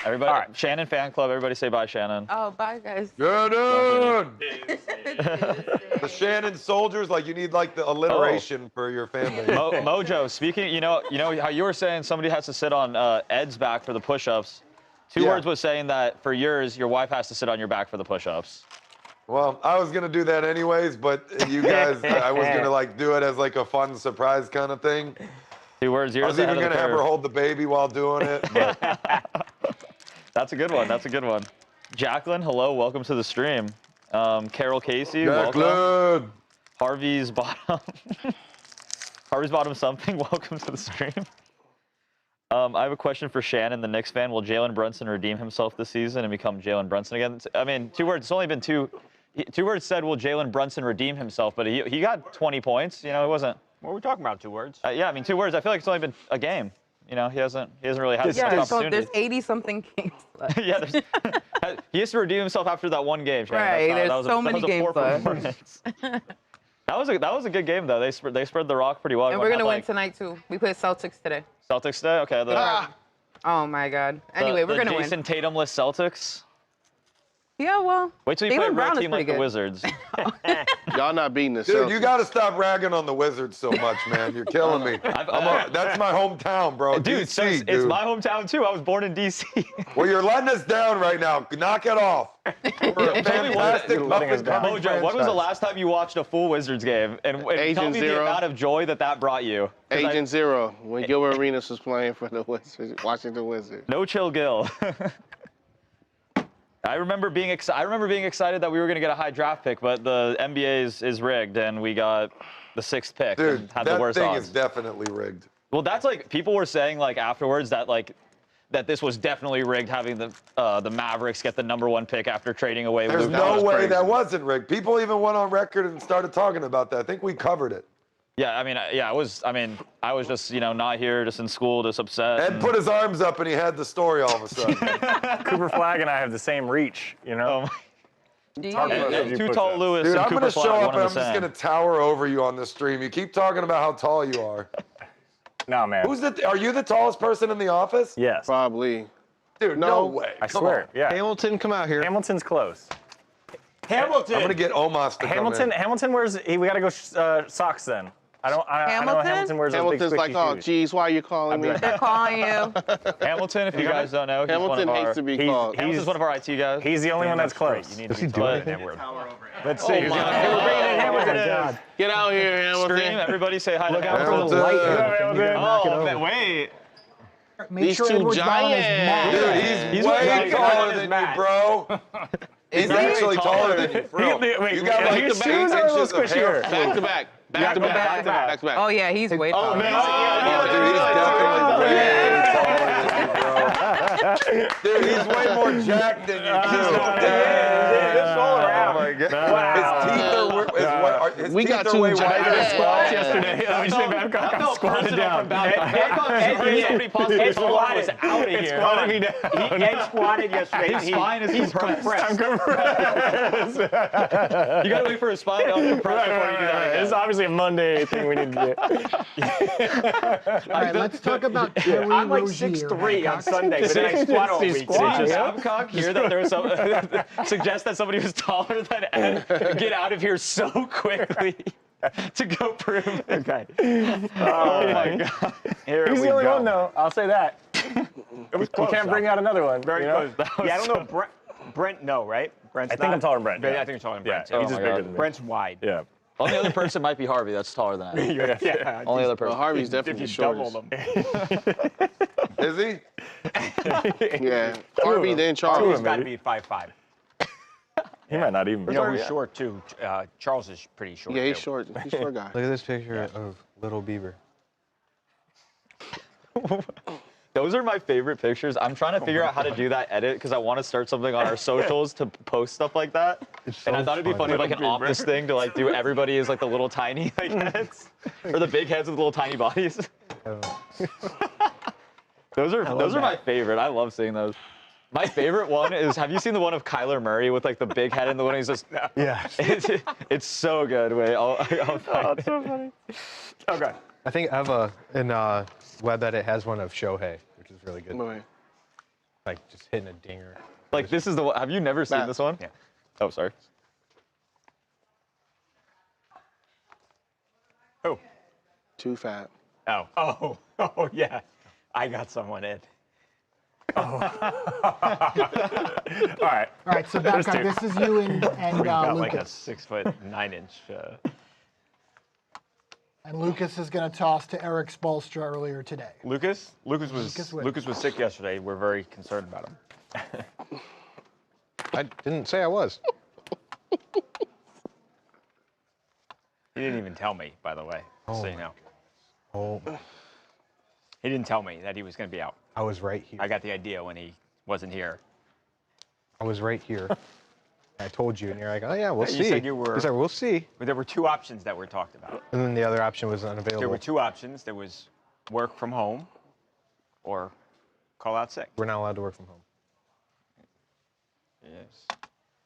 Everybody, all right. Shannon fan club. Everybody say bye, Shannon. Oh, bye, guys. Shannon! The Shannon soldiers, like you need like the alliteration for your family. Mojo, speaking, you know how you were saying somebody has to sit on Ed's back for the push-ups. Two words was saying that for yours, your wife has to sit on your back for the push-ups. Well, I was gonna do that anyways, but you guys, I was gonna like do it as like a fun surprise kind of thing. 2 words. I was even gonna have her hold the baby while doing it. But. That's a good one. That's a good one. Jacqueline, hello, welcome to the stream. Carol Casey, Jacqueline. welcome. Harvey's bottom. Harvey's bottom something. Welcome to the stream. I have a question for Shannon, the Knicks fan. Will Jalen Brunson redeem himself this season and become Jalen Brunson again? I mean, 2 words. It's only been 2 words said. Will Jalen Brunson redeem himself? But he got 20 points. You know, it wasn't. What are we talking about? 2 words? Yeah, I mean 2 words. I feel like it's only been a game. You know, he hasn't really had much Yeah, opportunity. so there's 80-something games left. Yeah, He has to redeem himself after that one game. Shannon. Right, That there's was so many games left. That was a good game though. They spread the rock pretty well. And we're gonna win tonight too. We play Celtics today. Celtics today. Okay. Oh my God. Anyway, we're gonna Jason win. Tatumless Celtics. Yeah, well. Wait till you play a Jaylen red Brown is team like pretty the good. Wizards. Y'all not beating the Dude, Celtics. you got to stop ragging on the Wizards so much, man. You're killing me. That's my hometown, bro. Dude, DC, it's my hometown too. I was born in DC. Well, you're letting us down right now. Knock it off. We're a fantastic Mojo, when was the last time you watched a full Wizards game? And tell Agent me Zero. the amount of joy that brought you. 'Cause Agent Zero, when Gilbert Arenas was playing for the Wizards, Washington Wizards. No chill, Gil. I remember being excited that we were going to get a high draft pick, but the NBA is rigged, and we got the 6th pick Dude, and had the that worst thing odds. is definitely rigged. Well, that's like people were saying like afterwards that this was definitely rigged, having the Mavericks get the #1 pick after trading away. There's Luke. no way that wasn't rigged. People even went on record and started talking about that. I think we covered it. Yeah, I was just not here, just in school, just upset. Ed put his arms up and he had the story all of a sudden. Cooper Flag and I have the same reach, you know? Too tall Lewis Dude, and I'm Cooper going to show Flag, up one and and I'm the just same. going to tower over you on the stream. You keep talking about how tall you are. No, man. Are you the tallest person in the office? Yes. Probably. Dude, no way. I Come swear. on. Yeah. Hamilton, come out here. Hamilton's close. Hamilton. I'm going to get Omos to come in. Hamilton wears. We got to go socks then. I know Hamilton wears those big Hamilton's like, squishy oh, shoes. geez, why are you calling me? They're calling you. Hamilton, if you guys don't know, he's Hamilton one of our, hates to be called. Hamilton's one of our IT guys. He's the only one that's close. Does he do anything? Let's see. Oh my God. Get out here, Hamilton. Stream, everybody say hi Look to out for Hamilton. the light. Hamilton. Oh, man, wait. Make These sure two Edward's not on his mat. giants. Dude, he's way taller than you, bro. He's actually taller than you, for real. You got like his the shoes are a little 8 inches of hair. squishier. Back to back. Back to back. Back to back. Oh yeah, he's way taller. Oh, dude, he's definitely way taller than you, bro. Dude, he's way more jacked than you, too. Oh, my God. His We teeth got are two way whiter than giants. squats Yesterday, Babcock got squatted down. His squat is out of here. Squatting me down. Ed squatted yesterday. His spine is compressed. I'm compressed. You gotta wait for his spine to compress before you do that again. It's obviously a Monday thing we need to do. All right, let's talk about Terry I'm like Rozier. 6'3" on Sunday, but then I squat all week. Did Babcock hear that there was some suggest that somebody who's taller than Ed get out of here so quickly to go prove it? Okay. Oh my God. Here He's we the only go. one, though. I'll say that. It was close, You can't though. bring out another one. Very you know? close. Yeah, I don't know. Brent, no, right? Brent's I think I'm taller than Brent. Yeah, Yeah. I think you're taller than Yeah, Brent. too. he's just my bigger God. than me. Brent's wide. Yeah. Only other person might be Harvey. That's taller than Ed. Yeah. Only other person. Well, Harvey's If definitely you shortest. double them. Is he? Yeah. Harvey, then Harvey's Charles. got to be 5'5". He might not even be. You know who's short, too? Charles is pretty short, Yeah, he's too. short. He's a short guy. Look at this picture of Little Bieber. Those are my favorite pictures. I'm trying to figure out how to do that edit because I want to start something on our socials to post stuff like that. And I thought it'd be funny, like an office thing to like do. Everybody is like the little tiny like heads, or the big heads with little tiny bodies. Those are my favorite. I love seeing those. My favorite one is, have you seen the one of Kyler Murray with like the big head and the one he's just, Yeah. it's so good. Wait, I'll find it. so funny. Okay. I think Eva in Web Edit has one of Shohei, which is really good. Right. Like just hitting a dinger. Like this is the one. Have you never seen Matt. this one? Yeah. Oh, sorry. Who? toofab. Oh, yeah. I got someone, Ed. All right. All right, so Babcock, this is you and Got like a Lucas. 6'9" And Lucas is going to toss to Eric Spoelstra earlier today. Lucas? Lucas Whitman. was sick yesterday. We're very concerned about him. I didn't say I was. He didn't even tell me, by the way, so you know. Oh, He didn't tell me that he was going to be out. I was right here. I got the idea when he wasn't here. I was right here. I told you, and you're like, oh yeah, we'll You see. said you were- He's like, we'll see. But there were two options that were talked about. And then the other option was unavailable. There were two options. There was work from home or call out sick. We're not allowed to work from home. Yes.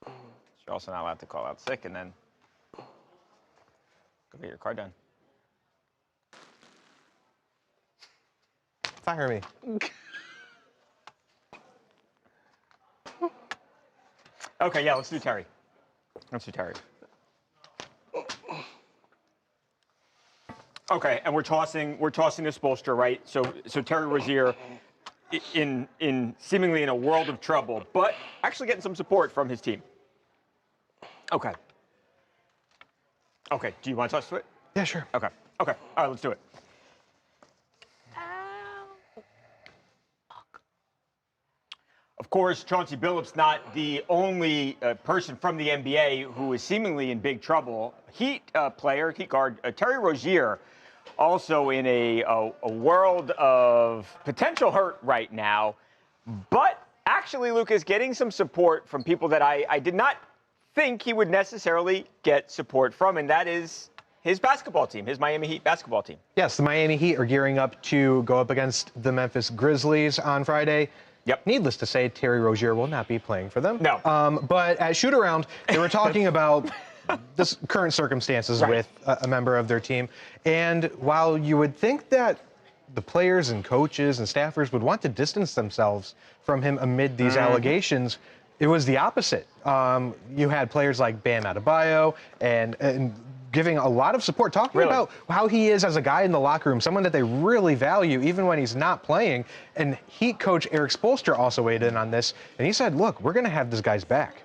You're also not allowed to call out sick and then go get your car done. Fire me. Okay, yeah, let's do Terry. Let's do Terry. Okay, and we're tossing this Spoelstra, right? So Terry Rozier in seemingly in a world of trouble, but actually getting some support from his team. Okay. Okay, do you want to toss to it? Yeah, sure. Okay. Okay. All right, let's do it. Of course, Chauncey Billups not the only person from the NBA who is seemingly in big trouble. Heat player, Heat guard Terry Rozier, also in a world of potential hurt right now, but actually, Lucas, getting some support from people that I did not think he would necessarily get support from, and that is his basketball team, his Miami Heat basketball team. Yes, the Miami Heat are gearing up to go up against the Memphis Grizzlies on Friday. Yep. Needless to say, Terry Rozier will not be playing for them. No. But at shoot-around, they were talking about this current circumstances Right. with a member of their team. And while you would think that the players and coaches and staffers would want to distance themselves from him amid these allegations, it was the opposite. You had players like Bam Adebayo and giving a lot of support, talking about how he is as a guy in the locker room, someone that they really value even when he's not playing. And Heat coach Eric Spoelstra also weighed in on this, and he said, look, we're going to have this guy's back.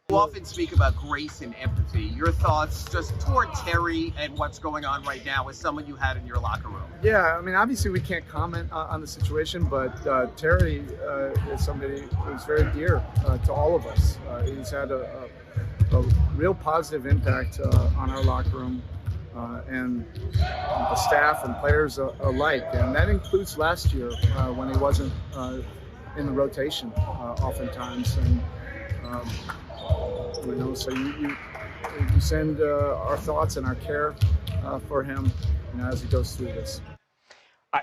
You often speak about grace and empathy. Your thoughts just toward Terry and what's going on right now as someone you had in your locker room? Yeah, I mean, obviously we can't comment on the situation, but Terry is somebody who's very dear to all of us. He's had a real positive impact on our locker room and the staff and players alike. And that includes last year when he wasn't in the rotation oftentimes. And, you know, so you send our thoughts and our care for him, you know, as he goes through this.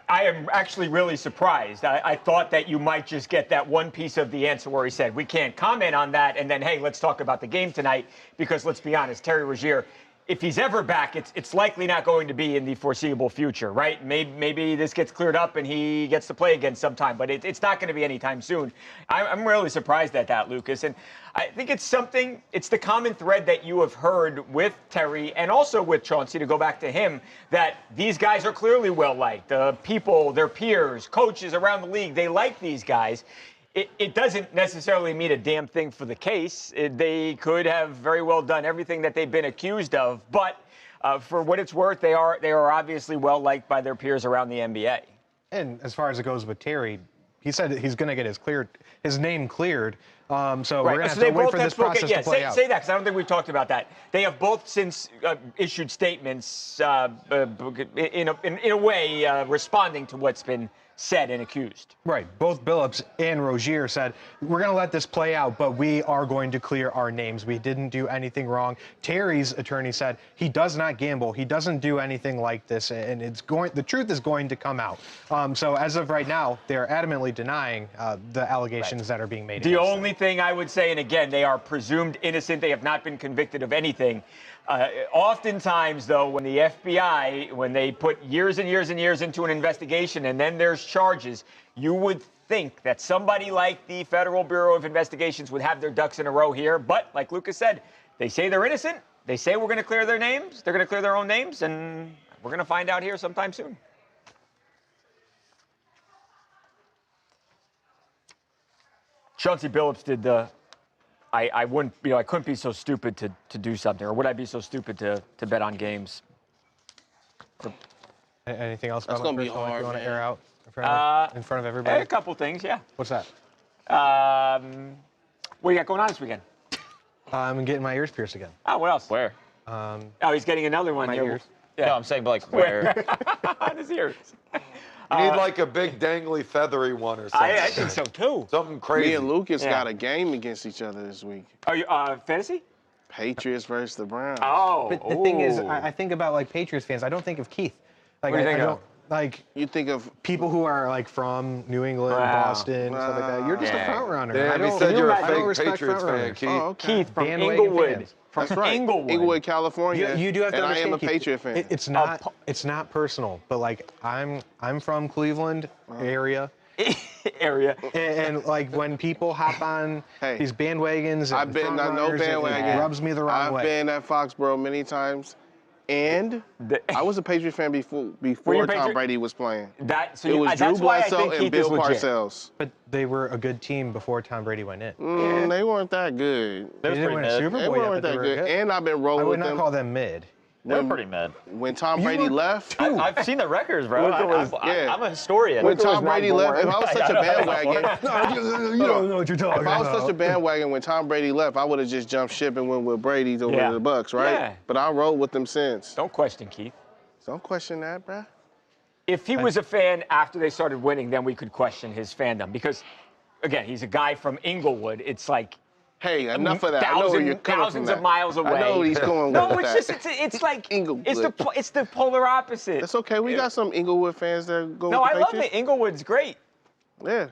I am actually really surprised. I thought that you might just get that one piece of the answer where he said, we can't comment on that, and then, hey, let's talk about the game tonight, because let's be honest, Terry Rozier, if he's ever back, it's likely not going to be in the foreseeable future, right? Maybe this gets cleared up and he gets to play again sometime, but it's not going to be anytime soon. I'm really surprised at that, Lucas. And I think it's the common thread that you have heard with Terry and also with Chauncey, to go back to him, that these guys are clearly well-liked. People, their peers, coaches around the league, they like these guys. It doesn't necessarily mean a damn thing for the case. They could have very well done everything that they've been accused of, but for what it's worth, they are obviously well liked by their peers around the NBA. And as far as it goes with Terry, he said he's going to get his name cleared. So we're going to have to wait for this process to play out. Say that, because I don't think we've talked about that. They have both since issued statements in a way responding to what's been said and accused. Right. Both Billups and Rozier said, we're going to let this play out, but we are going to clear our names. We didn't do anything wrong. Terry's attorney said he does not gamble. He doesn't do anything like this, and the truth is going to come out. So as of right now, they're adamantly denying the allegations that are being made. The only thing I would say, and again, they are presumed innocent. They have not been convicted of anything. Oftentimes, though, when the FBI, when they put years and years and years into an investigation and then there's charges, you would think that somebody like the Federal Bureau of Investigations would have their ducks in a row here. But like Lucas said, they say they're innocent. They say we're going to clear their names. They're going to clear their own names, and we're going to find out here sometime soon. Chauncey Billups did the I couldn't be so stupid to do something, or would I be so stupid to bet on games? Anything else? That's gonna be hard, you want to man. air out in front of everybody? A couple things, yeah. What's that? What do you got going on this weekend? I'm getting my ears pierced again. Oh, what else? Where? Oh, he's getting another one. My here. ears. Yeah. No, I'm saying, but like, where? On his ears. You need like a big dangly feathery one or something. I think so too. Something crazy. Me and Lucas got a game against each other this week. Are you fantasy? Patriots versus the Browns. Oh. But the thing is, I think about like Patriots fans. I don't think of Keith. Like What do you think of? like You think of people who are like from New England, Boston, stuff like that. You're just a front runner. Damn, I he said you're a I don't fake respect Patriots front fan, runners. Keith. Oh, okay. Keith from Bandwagon Inglewood. fans. From That's right. Inglewood. California. You do have to and I understand. am a Keith, Patriot fan. It's not personal, but like I'm from Cleveland area. And like when people hop on these bandwagons, I've been on no bandwagon. It rubs me the wrong way. I've been at Foxborough many times, and I was a Patriot fan before Tom Brady was playing. It was Drew Bledsoe and Bill Parcells. But they were a good team before Tom Brady went in. They weren't that good. They didn't win a Super Bowl They yet, weren't but they that were good. And I've been rolling with them. I would not call them mid. They were pretty mid. When Tom Brady left, I've seen the records, bro. I'm a historian. When Tom Brady left, if I was such a bandwagon, you don't know what you're talking about. If I was such a bandwagon when Tom Brady left, I would have just jumped ship and went with Brady to the Bucks, right? Yeah. But I rolled with them since. Don't question Keith. Don't question that, bruh. If he was a fan after they started winning, then we could question his fandom because, again, he's a guy from Inglewood. It's like. Hey, enough of that. I know where you're coming thousands from of miles away. I know what he's going no, with it's that. just it's like Inglewood. it's the polar opposite. It's okay. We got some Inglewood fans that go. No, with I the love Patriots. it. Inglewood's great. Yeah.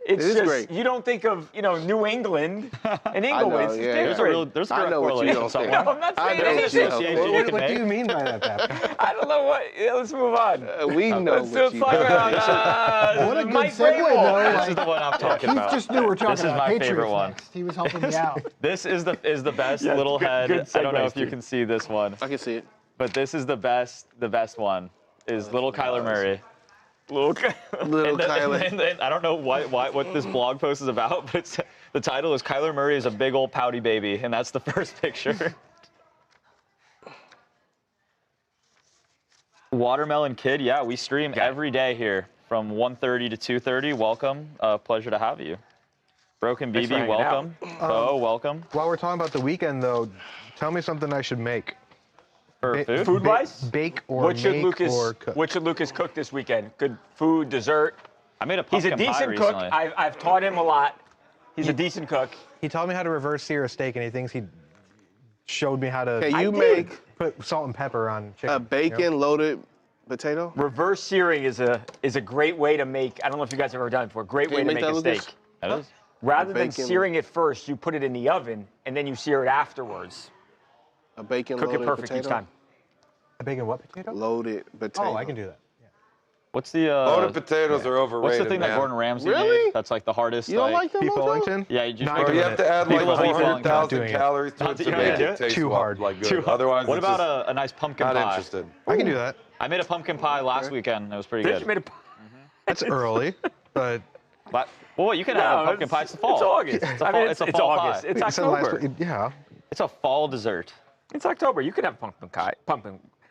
It's it is just, great. You don't think of, New England and Inglewood. It's There's a real correlation somewhere. No, I'm not saying anything. What do you mean by that, Babcock? I don't know what. Let's move on. We know Let's talk about What a good Mike segue, Vrabel. though. This is the one I'm talking Keith about. just knew we're talking This is about my Patriots favorite one. next. He was helping me out. This is the best Yeah, little head. good I don't know segue, if you Steve. can see this one, I can see it. but this is the best one. Is little Kyler Murray. Little Kyler. And I don't know what this blog post is about, but the title is Kyler Murray is a big old pouty baby, and that's the first picture. Watermelon Kid, yeah, we stream every day here from 1:30 to 2:30. Welcome, pleasure to have you. Broken Thanks for BB, hanging welcome. Oh, welcome. While we're talking about the weekend, though, tell me something I should make. For food? Food-wise? Bake or What should make Lucas or cook. What should Lucas cook this weekend? Good food, dessert. I made a He's pumpkin a pie decent cook. recently. I've taught him a lot. He's a decent cook. He taught me how to reverse sear a steak, and he thinks he showed me how to Can you make put salt and pepper on chicken. a bacon-loaded potato? Reverse searing is a great way to make. I don't know if you guys have ever done it before. Great way to make a steak. That is. Rather than bacon- searing it first, you put it in the oven and then you sear it afterwards. A bacon Cook loaded it perfect potato? each time. A bacon what potato? Loaded potato. Oh, I can do that. What's the Loaded potatoes are overrated. what's the thing man. that Gordon Ramsay Really? made? That's like the hardest. You don't like them? Beef Mojo? Wellington? Yeah, you just Not make Or doing you it. have to add Beef like Wellington. 400,000 Doing it. calories to it You to don't make do it it? taste Too hard. like good. Otherwise, What it's about just a nice pumpkin not pie? interested. I can do that. I made a pumpkin pie last weekend. It was pretty Did good. you made a That's early, but Well, you can have a pumpkin pie. It's the fall. It's August. It's a I fall, mean, it's a it's fall August. pie. It's it said last October. week- yeah. It's a fall dessert. It's October. You can have pumpkin pie.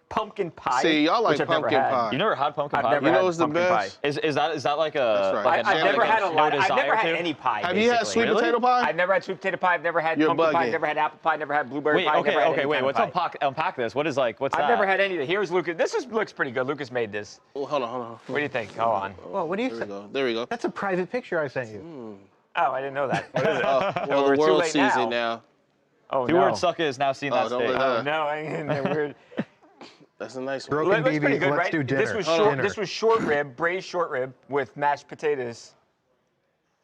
Pumpkin pie. See, y'all like which I've never pumpkin had. pie. You never had pumpkin I've pie? never You know had what's the pumpkin best? pie. Is that like a? That's right. Like I've never had a no lot. I've desire never had to? any pie. Have you had basically. sweet potato pie? I've never had sweet potato pie. I've never had You're pumpkin pie. bugging. I've never had apple pie. Never had blueberry Wait, pie. okay, never had okay, any wait. kind of Let's pie. unpack this. What's that? I've never had any of it. Here's Lucas. Looks pretty good. Lucas made this. Oh, hold on. What do you think? Go on. Well, what do you There we say? go. There we go. That's a private picture I sent you. Oh, I didn't know that. What is it? Well, we're the too world late sees now. it now. Oh, Two word sucker is now seen that don't steak. let Oh that- no, weird. That's a nice one. Broken Looks pretty BB, good, let's right? do dinner. This was Dinner. short. This was short rib, braised short rib with mashed potatoes.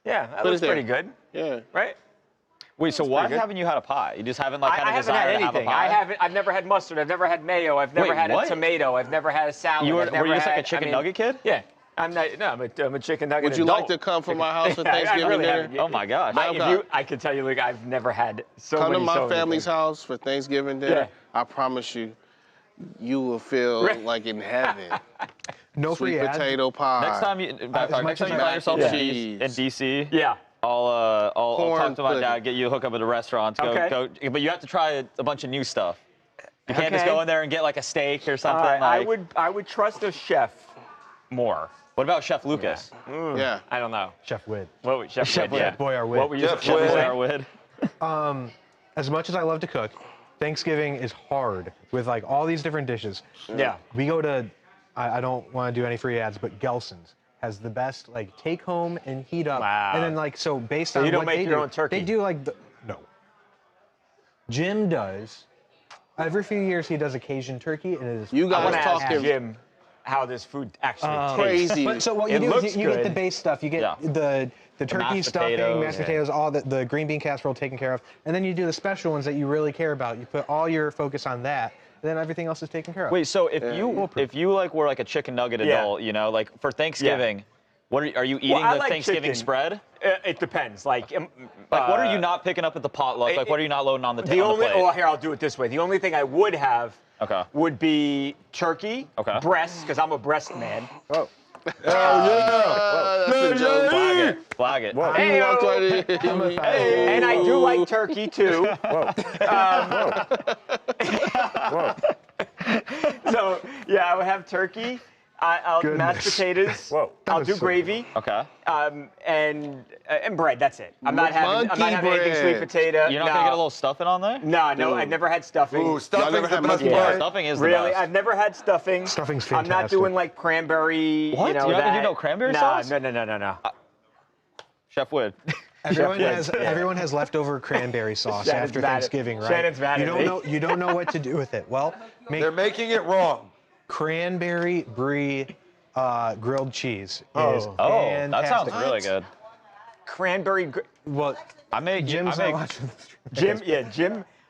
Yeah, that Put it looks there. pretty good, Yeah. right? Wait, so why pretty good. haven't you had a pie? You just haven't like had I a haven't desire had to have a anything. pie? I've never had mustard. I've never had mayo. I've never Wait, had what? a tomato. I've never had a salad. You were I've never you just like a had- chicken I mean, nugget kid? Yeah, I'm not. No, I'm a chicken nugget. Would you adult. like to come from my house for I Thanksgiving really dinner? haven't. Oh my gosh. I can tell you, Luke, I've never had so Come to many. my so many family's things. house for Thanksgiving dinner. Yeah. I promise you, you will feel like in heaven. No Sweet free ads. potato pie. Next time you much next time as you I- find yourself Yeah. in DC, Yeah. I'll Corn talk to my pudding. dad, get you hook up at a restaurant. Okay. Go, but you have to try a bunch of new stuff. You can't just Okay. go in there and get like a steak or something. I like, I would trust a chef more. What about Chef Lucas? Yeah. I don't know. Chef Wid. What would Chef Chef Wid, yeah. Wid. Boy, our Wid. What were you Chef what were you Wid. saying? Firewood. As much as I love to cook, Thanksgiving is hard with like all these different dishes. Yeah. We go to, I don't want to do any free ads, but Gelson's has the best like take home and heat up. Wow. And then like, so based So on you don't what make they your do, own turkey? They do like, no. Jim does. Every few years he does a Cajun turkey and it is You I guys want to ask talking. Jim. how this food actually tastes. Crazy. But so what you do is you get the base stuff. You get the turkey mashed stuffing, potatoes. mashed potatoes, all the green bean casserole taken care of, and then you do the special ones that you really care about. You put all your focus on that, and then everything else is taken care of. Wait, so if you like were like a chicken nugget adult, you know, like for Thanksgiving, what are you eating the Thanksgiving chicken. spread? It depends. Like what are you not picking up at the potluck? Like what are you not loading on the table? Here, I'll do it this way. The only thing I would have would be turkey, breasts, because I'm a breast man. Oh. That's a joke. Flag it. Hey, and I do like turkey too. So yeah, I would have turkey. I'll mashed potatoes. I'll do gravy. Okay. And bread. That's it. I'm not having anything sweet potato. You're not gonna get a little stuffing on there? No, I've never had stuffing. Ooh, stuffing's the best part. Stuffing is the really. best. I've never had stuffing. Stuffing's fantastic. I'm not doing like cranberry. What? You know, You're not gonna do no cranberry sauce? No. Chef Wood. Everyone has leftover cranberry sauce after Thanksgiving, right? Shannon's mad at me. You don't know what to do with it. Well, they're making it wrong. Cranberry brie grilled cheese is fantastic. That sounds really good. Cranberry. Well, Jim.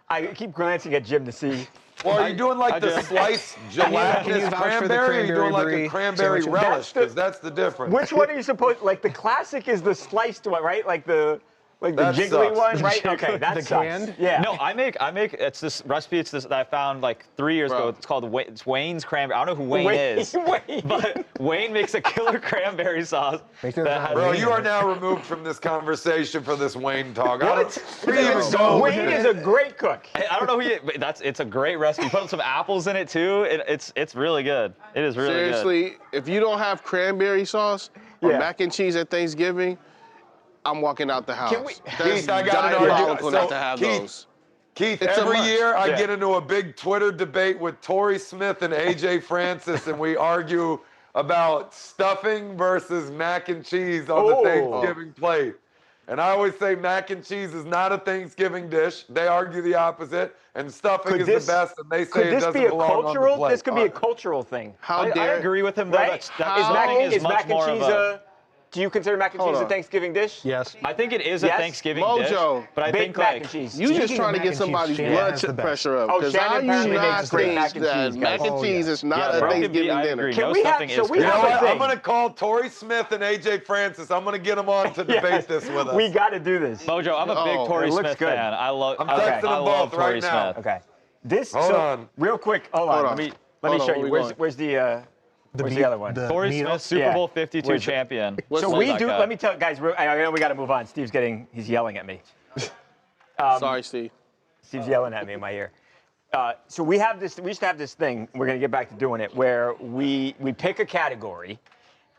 I keep glancing at Jim to see. Well, are you doing like the sliced gelatinous cranberry, or are you doing like a cranberry relish? Because that's the difference. Which one are you supposed? Like the classic is the sliced one, right? Like the jiggly one, right? Okay, that's canned. Yeah. No, I make. It's this recipe. It's this that I found like 3 years ago. It's called Wayne's cranberry. I don't know who Wayne is, but Wayne makes a killer cranberry sauce. Bro, you are now removed from this conversation for this Wayne talk. Wayne is a great cook. I don't know who. It's a great recipe. Put some apples in it too. It's really good. It is really good. Seriously, if you don't have cranberry sauce or mac and cheese at Thanksgiving, I'm walking out the house. Keith, I got an argument. Not to have those. Keith, every year I get into a big Twitter debate with Torrey Smith and AJ Francis, and we argue about stuffing versus mac and cheese on the Thanksgiving plate. And I always say mac and cheese is not a Thanksgiving dish. They argue the opposite, and stuffing is the best, and they say it doesn't belong on the plate. This could be a cultural thing. I agree with him, though. Right? Is mac and cheese do you consider mac and cheese a Thanksgiving dish? Yes. I think it is a Thanksgiving dish. But I think mac and cheese. You just trying to get somebody's blood pressure up. Oh, Shannon apparently makes great mac and cheese is not a Thanksgiving dinner. Can we have? So we have a thing. I'm going to call Torrey Smith and AJ Francis. I'm going to get them on to debate this with us. We got to do this. Mojo, I'm a big Torrey Smith fan. I'm texting them both right now. Okay. This. Hold on. Real quick. Hold on. Let me show you. Where's the? Where's the other one? Torrey Smith, Super Bowl 52 champion. So we do. Let me tell guys. I know we got to move on. He's yelling at me. Sorry, Steve. Steve's yelling at me in my ear. So we have this. We used to have this thing. We're gonna get back to doing it, where we pick a category,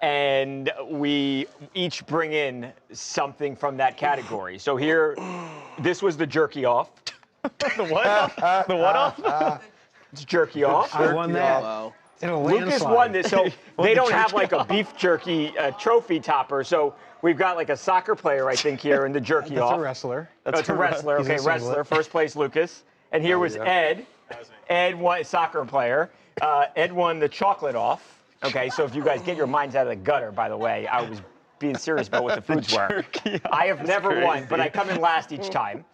and we each bring in something from that category. So here, this was the jerky off. The what? The what off? It's jerky off. I won that. Wow. Lucas won this, so they don't have like a beef jerky trophy topper. So we've got like a soccer player, I think, here in the jerky off. That's a wrestler. That's a wrestler. Okay, wrestler. First place, Lucas. And here was Ed. Ed won, soccer player. Ed won the chocolate off. Okay, so if you guys get your minds out of the gutter, by the way, I was being serious about what the foods were. I have never won, but I come in last each time.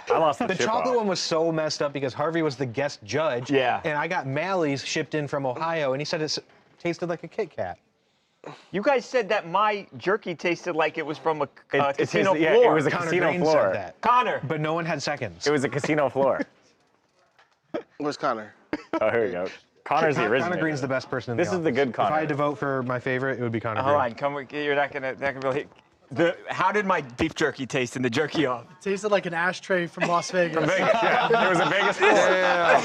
I lost the chocolate one was so messed up because Harvey was the guest judge. Yeah. And I got Mally's shipped in from Ohio, and he said it tasted like a Kit Kat. You guys said that my jerky tasted like it was from a casino floor. Yeah, it was a Connor casino Green floor. said that. Connor. But no one had seconds. It was a casino floor. Where's Connor? Oh, here we go. Connor's the original. Connor Green's the best person in the office. This is the good Connor. If I had to vote for my favorite, it would be Connor Green. Hold on, you're not gonna really. How did my beef jerky taste in the jerky off? It tasted like an ashtray from Las Vegas. From Vegas, yeah. It was a Vegas floor. Yeah.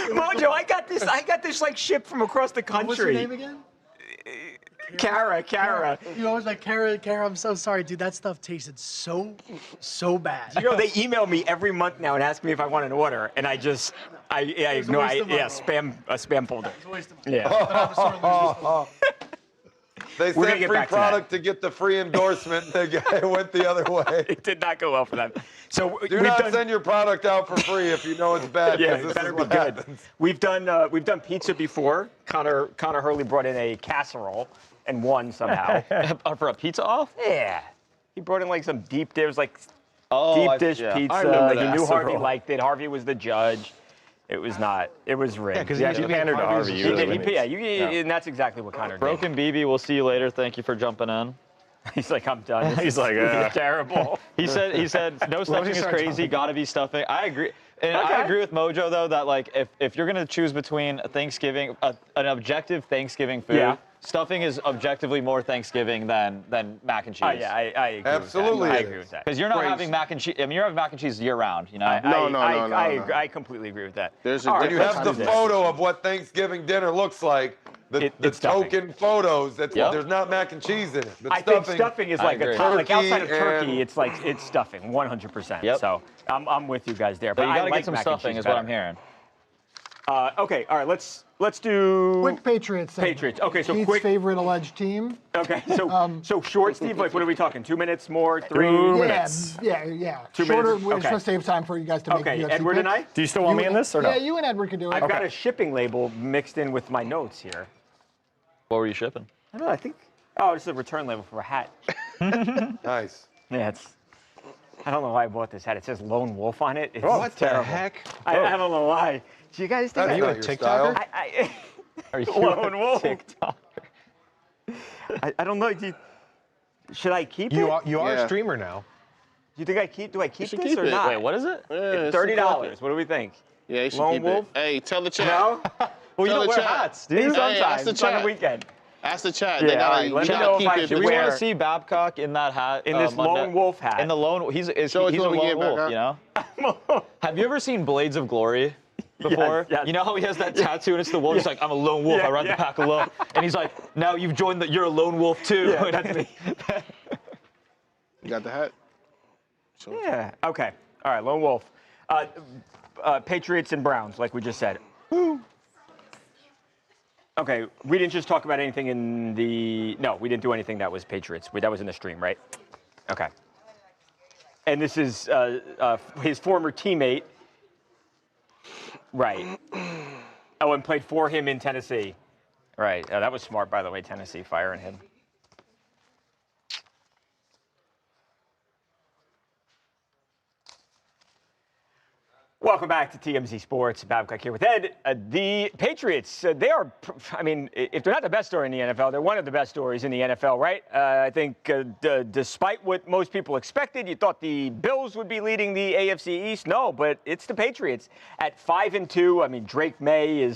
Mojo, I got this like shipped from across the country. What's your name again? Kara. You always like Kara. I'm so sorry, dude. That stuff tasted so bad. You know, they email me every month now and ask me if I want an order, and I ignore. Yeah, spam folder. It's a waste of money. Yeah. They sent free product to get the free endorsement. It went the other way. It did not go well for them. So do not send your product out for free if you know it's bad. Yeah, this better is be what good. happens. We've done pizza before. Connor Hurley brought in a casserole and won somehow. For a pizza off? Yeah. He brought in like some deep dish, deep dish pizza. I remember He knew that. Harvey liked it. Harvey was the judge. It was not. It was rigged. Yeah, because you pandered to Harvey. And that's exactly what Connor did. Broken BB, we'll see you later. Thank you for jumping in. He's like, I'm done. He's like, terrible. He said, no stuffing is crazy. Gotta be stuffing. I agree. And I agree with Mojo though that like if you're gonna choose between a Thanksgiving, an objective Thanksgiving food, stuffing is objectively more Thanksgiving than mac and cheese. Yeah, I agree. Absolutely, with that. I agree with that. Because you're not having mac and cheese. I mean, you're having mac and cheese year round. You know. I completely agree with that. And you have the photo of what Thanksgiving dinner looks like. The token photos. There's not mac and cheese in it. I think stuffing is like like outside of turkey, it's stuffing, 100%. Yep. So I'm with you guys there. But you gotta like get some mac stuffing, is what I'm hearing. Okay, all right, let's do quick Patriots segment. Patriots. Okay, so Keith's quick favorite alleged team. Okay, so short, Steve. Like, what are we talking? 2 minutes more? 3 minutes? Yeah. 2 Shorter. minutes. We're just save time for you guys to make UFC Edward picks. and I. Do you still want me in this or no? Yeah, you and Edward can do it. I've got a shipping label mixed in with my notes here. What were you shipping? I don't know. I think. Oh, it's a return label for a hat. Nice. Yeah, I don't know why I bought this hat. It says Lone Wolf on it. It's what terrible. the heck? I don't know why. Do you guys think Are you a TikToker? Are you Lone Wolf? TikToker? I don't know. Should I keep it? You are a streamer now. Do you think I keep? Do I keep this keep or it. not? Wait, what is it? Yeah, $30. What do we think? Yeah, you should Lone keep Wolf? it. Hey, tell the chat. No. Well, you Tell don't the wear chat. hats, dude. Sometimes. ask the It's on the chat. weekend. Ask the chat. Yeah, They gotta, all right, let me know if I should Do we want wear- to see Babcock in that hat? In this Lone Wolf hat. In the lone, he's a Show it to him lone again, wolf, Babcock. you know. Have you ever seen Blades of Glory before? Yes. You know how he has that tattoo and it's the wolf. He's like, I'm a lone wolf. I ride the pack alone. And he's like, now you've joined you're a lone wolf too. Yeah, that's me. You got the hat? Yeah. Okay. All right. Lone Wolf. Patriots and Browns, like we just said. Okay. We didn't just talk about anything in the. No, we didn't do anything that was Patriots. That was in the stream, right? Okay. And this is his former teammate. Right. Oh, and played for him in Tennessee. Right. Oh, that was smart, by the way, Tennessee firing him. Welcome back to TMZ Sports. Babcock here with Ed. The Patriots, they are, I mean, if they're not the best story in the NFL, they're one of the best stories in the NFL, right? I think despite what most people expected, you thought the Bills would be leading the AFC East. No, but it's the Patriots at 5-2. I mean, Drake May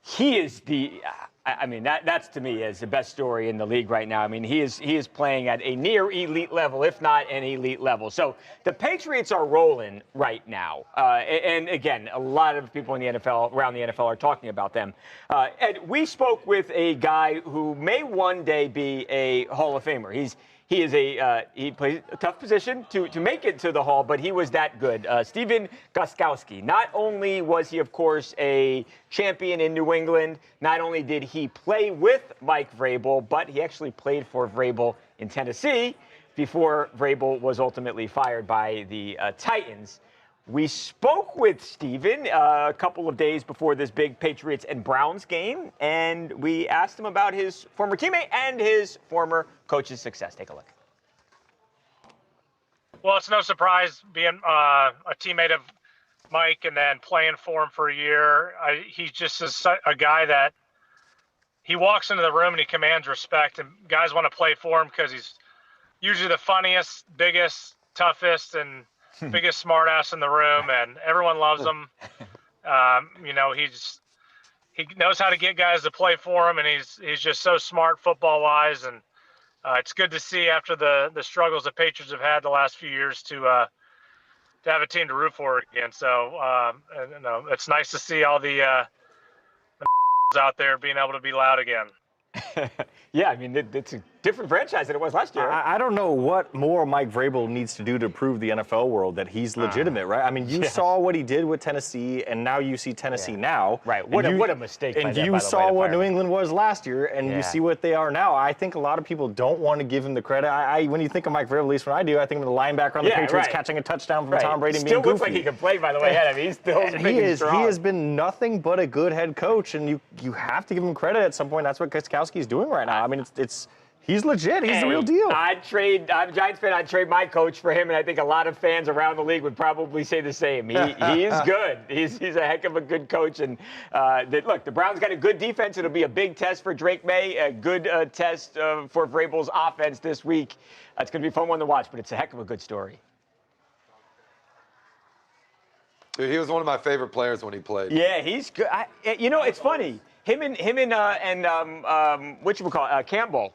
he is the, I mean, that's to me is the best story in the league right now. I mean, he is playing at a near elite level, if not an elite level. So the Patriots are rolling right now. And again, a lot of people in the NFL, around the NFL, are talking about them. And we spoke with a guy who may one day be a Hall of Famer. He plays a tough position to make it to the Hall, but he was that good. Stephen Gostkowski. Not only was he, of course, a champion in New England, not only did he play with Mike Vrabel, but he actually played for Vrabel in Tennessee before Vrabel was ultimately fired by the Titans. We spoke with Stephen a couple of days before this big Patriots and Browns game, and we asked him about his former teammate and his former coach's success. Take a look. Well, it's no surprise being a teammate of Mike and then playing for him for a year. He's just a guy that he walks into the room and he commands respect, and guys want to play for him because he's usually the funniest, biggest, toughest, and biggest smartass in the room, and everyone loves him. You know, he knows how to get guys to play for him, and he's just so smart football-wise, and it's good to see after the struggles the Patriots have had the last few years to have a team to root for again. So, you know, it's nice to see all the out there being able to be loud again. Yeah, I mean, it's different franchise than it was last year. I don't know what more Mike Vrabel needs to do to prove the NFL world that he's legitimate, right? I mean, you saw what he did with Tennessee, and now you see Tennessee now. Right. What a mistake. And you saw what New England was last year, and you see what they are now. I think a lot of people don't want to give him the credit. When you think of Mike Vrabel, at least when I do, I think of the linebacker on the Patriots catching a touchdown from Tom Brady and being goofy. Still looks like he can play, by the way. I mean, he's still he has been nothing but a good head coach, and you have to give him credit at some point. That's what Gostkowski's doing right now. I mean, he's legit. He's the real deal. I'm a Giants fan. I'd trade my coach for him, and I think a lot of fans around the league would probably say the same. He is good. He's a heck of a good coach. And look, the Browns got a good defense. It'll be a big test for Drake May, a good test for Vrabel's offense this week. It's going to be a fun one to watch, but it's a heck of a good story. Dude, he was one of my favorite players when he played. Yeah, he's good. It's funny. Him and Campbell.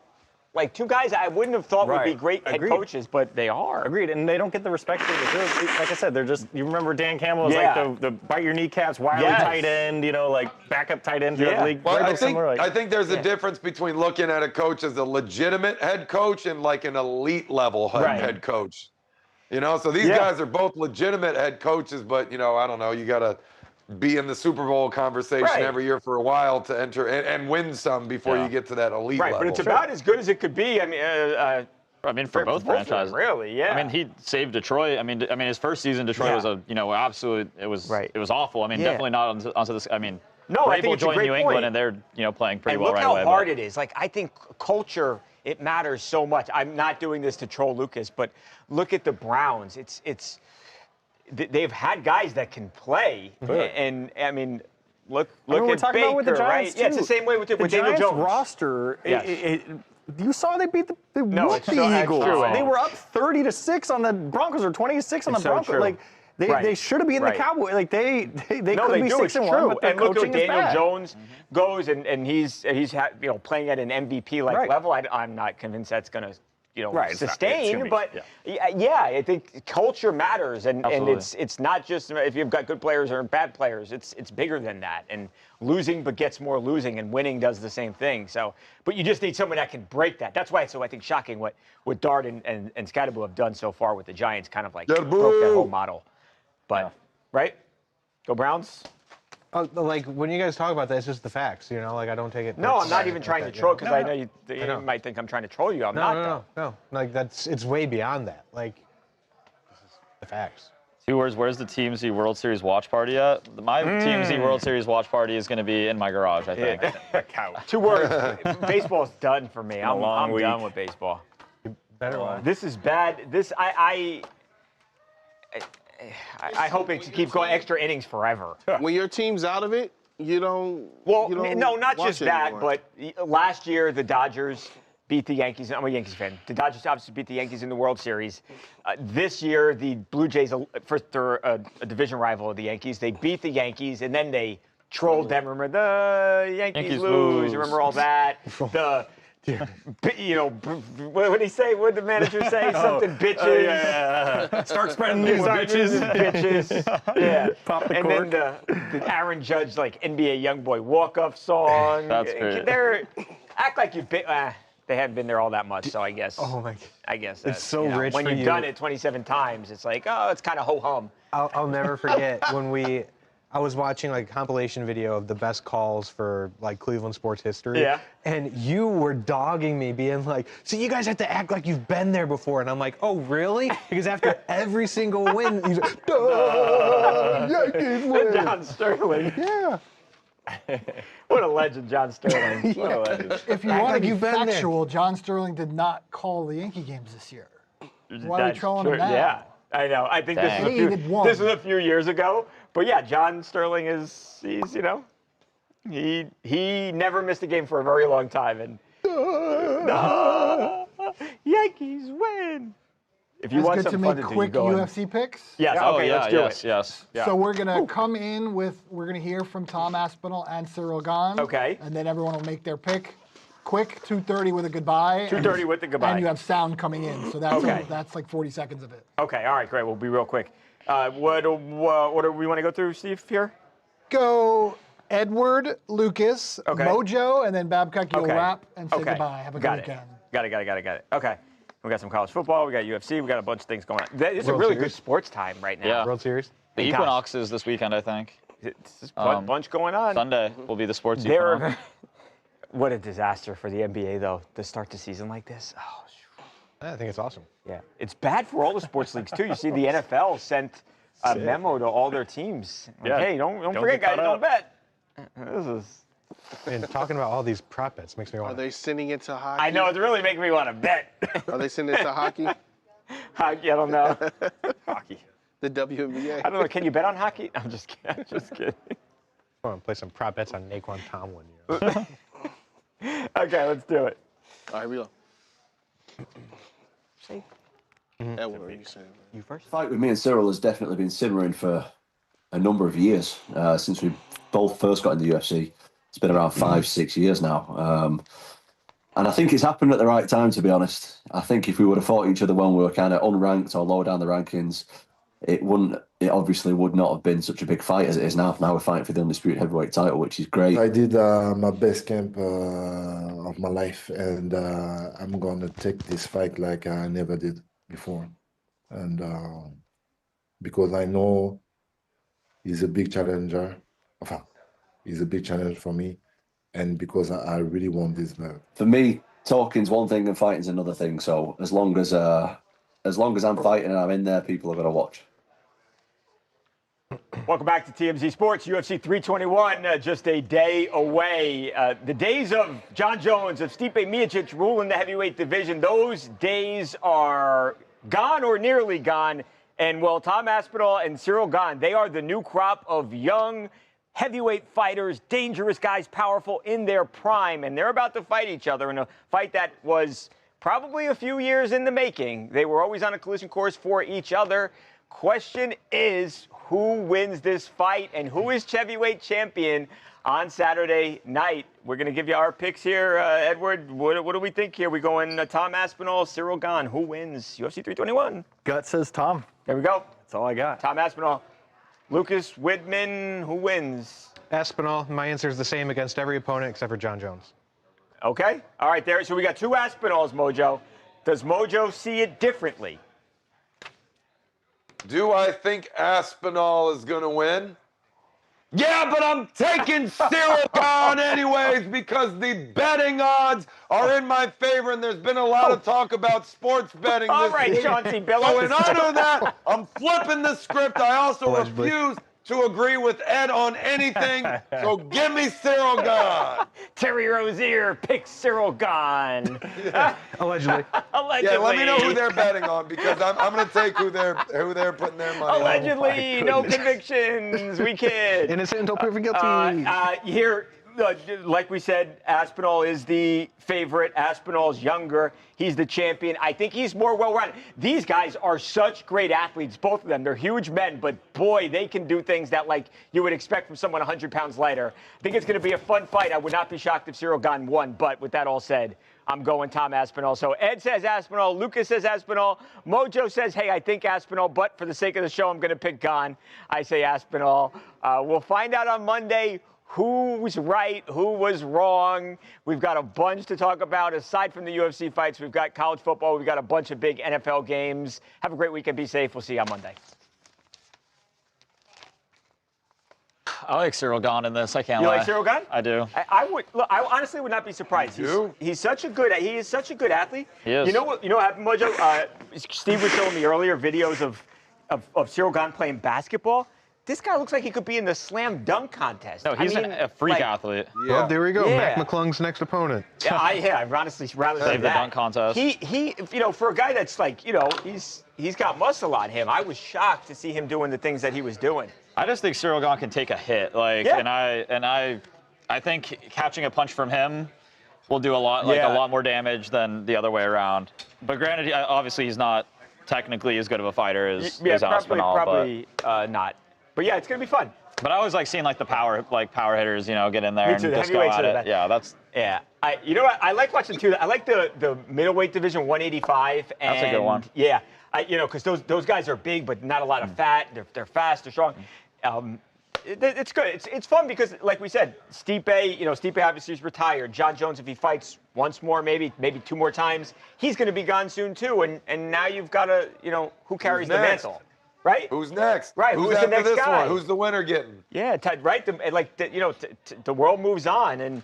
Like, two guys I wouldn't have thought would be great head coaches, but they are. Agreed, and they don't get the respect they deserve. Like I said, they're just, you remember Dan Campbell was like the bite your kneecaps, wily tight end, like backup tight end throughout the league. Well, I think there's a difference between looking at a coach as a legitimate head coach and like an elite level head coach. So these guys are both legitimate head coaches, but, I don't know, you got to be in the Super Bowl conversation every year for a while to enter and win some before you get to that elite level. But it's about as good as it could be. I mean, for both franchises, really, yeah. I mean, he saved Detroit. I mean, his first season, Detroit was absolute. It was awful. I mean, definitely not onto this. I mean, I think it's joined a great New England, and they're playing pretty well right away. Look how hard it is. Like, I think culture. It matters so much. I'm not doing this to troll Lucas, but look at the Browns. They've had guys that can play, and I mean, look at Baker, with the Giants right? Too. Yeah, it's the same way with Daniel Giants Jones. Roster. You saw they whooped the Eagles. They were up 30-6 on the Broncos, or 26 on the Broncos. True. Like they should have been the Cowboys. Like they could be 6-1, but their and look coaching at is Daniel bad. Jones goes, and he's playing at an MVP level. I'm not convinced that's going to sustain, I think culture matters, and it's not just if you've got good players or bad players. It's bigger than that, and losing begets more losing, and winning does the same thing. So, but you just need someone that can break that. That's why it's so I think shocking what Dart and Scadaboo have done so far with the Giants, kind of like broke that whole model. But right, go Browns. Like, when you guys talk about that, it's just the facts, Like, I don't take it. No, I'm not even trying to troll, because I know you might think I'm trying to troll you. I'm not. No. Like, it's way beyond that. Like, this is the facts. 2 words. Where's the TMZ World Series watch party at? My TMZ World Series watch party is going to to be in my garage, I think. Couch. 2 words. Baseball's done for me. I'm done with baseball. You better watch. This is bad. I hope it keeps going extra innings forever. When your team's out of it, you don't. No, not just that, anymore. but last year the Dodgers beat the Yankees. I'm a Yankees fan. The Dodgers obviously beat the Yankees in the World Series. This year, the Blue Jays, first they're a division rival of the Yankees. They beat the Yankees, and then they trolled them. Remember, the Yankees lose. Remember all that? What did he say? What did the manager say? Something bitches. Start spreading news, bitches. Yeah. Pop the cork. Then the Aaron Judge NBA YoungBoy walk-off song. That's great. Act like you've been. They haven't been there all that much, so I guess. Oh my! I guess it's so rich when for you've done it 27 times. It's like, it's kind of ho hum. I'll never forget when I was watching a compilation video of the best calls for Cleveland sports history. Yeah. And you were dogging me, being like, "So you guys have to act like you've been there before." And I'm like, "Oh, really?" Because after every single win, he's like, Yankees win. John Sterling. Yeah. What a legend, John Sterling. What a legend. If you want to be factual, John Sterling did not call the Yankee games this year. Why are we trolling him now? Yeah, I know. I think this was a few years ago. But yeah, John Sterling he never missed a game for a very long time. And Yankees win. If you want good to some fun make to do, quick you go UFC picks. Yes. Okay. Let's do it. Yes. Yeah. So we're gonna come in we're gonna hear from Tom Aspinall and Cyril Gahn. Okay. And then everyone will make their pick. Quick, 2:30 with a goodbye. 2:30 with the goodbye. And you have sound coming in, so that's like 40 seconds of it. Okay. All right. Great. We'll be real quick. What do we want to go through, Steve? Here. Go Edward, Lucas, Mojo, and then Babcock. You'll wrap and say goodbye. Have a good weekend. Got it. Okay. We got some college football. We got UFC. We got a bunch of things going on. It's a really good sports time right now. Yeah. World Series. The Equinox is this weekend, I think. It's a bunch going on. Sunday will be the sports Equinox. What a disaster for the NBA, though, to start the season like this. Oh, I think it's awesome. yeah. It's bad for all the sports leagues, too. You see the NFL sent a memo to all their teams. Yeah. Hey, don't forget, guys, don't bet. This is... And talking about all these prop bets makes me want. Are they sending it to hockey? I know, it's really making me want to bet. Are they sending it to hockey? Hockey, I don't know. Hockey. The WNBA. I don't know. Can you bet on hockey? I'm just kidding. I want to play some prop bets on Naquan Tomlin. Okay, let's do it. All right, real. Say. Edward, what are you saying? You first? Fight with me and Cyril has definitely been simmering for a number of years since we both first got in the UFC. It's been around 5-6 years now. And I think it's happened at the right time, to be honest. I think if we would have fought each other when we were kind of unranked or lower down the rankings, it obviously would not have been such a big fight as it is now. Now we're fighting for the undisputed heavyweight title, which is great. I did my best camp of my life, and I'm going to take this fight like I never did before. And because I know he's a big challenger. He's a big challenge for me, and because I really want this belt. For me, talking's one thing and fighting's another thing. So as long as I'm fighting and I'm in there, people are going to watch. Welcome back to TMZ Sports. UFC 321, just a day away. The days of John Jones, of Stipe Miocic ruling the heavyweight division, those days are gone or nearly gone. And, well, Tom Aspinall and Cyril Gane, they are the new crop of young heavyweight fighters, dangerous guys, powerful in their prime. And they're about to fight each other in a fight that was probably a few years in the making. They were always on a collision course for each other. Question is, who wins this fight and who is heavyweight champion on Saturday night? We're going to give you our picks here. Edward, what do we think here? We going Tom Aspinall, Cyril Gane. Who wins UFC 321? Gut says Tom. There we go. That's all I got. Tom Aspinall. Lucas Widman, who wins? Aspinall. My answer is the same against every opponent except for John Jones. Okay. All right, there. So we got two Aspinalls, Mojo. Does Mojo see it differently? Do I think Aspinall is going to win? Yeah, but I'm taking Cyril Gane anyways because the betting odds are in my favor, and there's been a lot of talk about sports betting All this right, week. Chauncey Billups. So in honor of that, I'm flipping the script. I also refuse to agree with Ed on anything, so give me Cyril Gane. Terry Rozier picks Cyril Gane. Allegedly. Allegedly. Yeah, let me know who they're betting on because I'm going to take who they're putting their money on. Allegedly, no convictions. We kid. Innocent until proven guilty. Here, like we said, Aspinall is the favorite. Aspinall's younger. He's the champion. I think he's more well-rounded. These guys are such great athletes, both of them. They're huge men, but boy, they can do things that like you would expect from someone 100 pounds lighter. I think it's going to be a fun fight. I would not be shocked if Cyril Gane won, but with that all said, I'm going Tom Aspinall. So Ed says Aspinall, Lucas says Aspinall, Mojo says, hey, I think Aspinall, but for the sake of the show, I'm going to pick Gane. I say Aspinall. We'll find out on Monday who was right, who was wrong. We've got a bunch to talk about. Aside from the UFC fights, we've got college football. We've got a bunch of big NFL games. Have a great weekend. Be safe. We'll see you on Monday. I like Cyril Gane in this. I can't You lie. like Cyril Gane? I do. I honestly would not be surprised. He is such a good athlete. He is. You know what happened, Mojo? Steve was showing me earlier videos of Cyril Gane playing basketball. This guy looks like he could be in the slam dunk contest. No, he's a freak athlete. Yeah. Well, there we go. Mac McClung's next opponent. Yeah, I'd honestly rather say Save the that. dunk contest. He, for a guy that's like, he's got muscle on him. I was shocked to see him doing the things that he was doing. I just think Cyril Gane can take a hit, and I think catching a punch from him will do a lot more damage than the other way around. But granted, obviously he's not technically as good of a fighter as Aspinall. Probably not. But yeah, it's gonna be fun. But I always like seeing the power hitters, get in there Me and too, just go at it. Yeah, you know what? I like watching too. I like the middleweight division, 185. And, that's a good one. Yeah, because those guys are big, but not a lot of fat. They're fast, they're strong. it's good. It's fun because, like we said, Stipe, Stipe obviously is retired. John Jones, if he fights once more, maybe 2 more times, he's going to be gone soon too. And now you've got to, who carries the mantle, right? Who's next? Right. Who's the after next this guy? one? Who's the winner getting? Yeah, right. The world moves on, and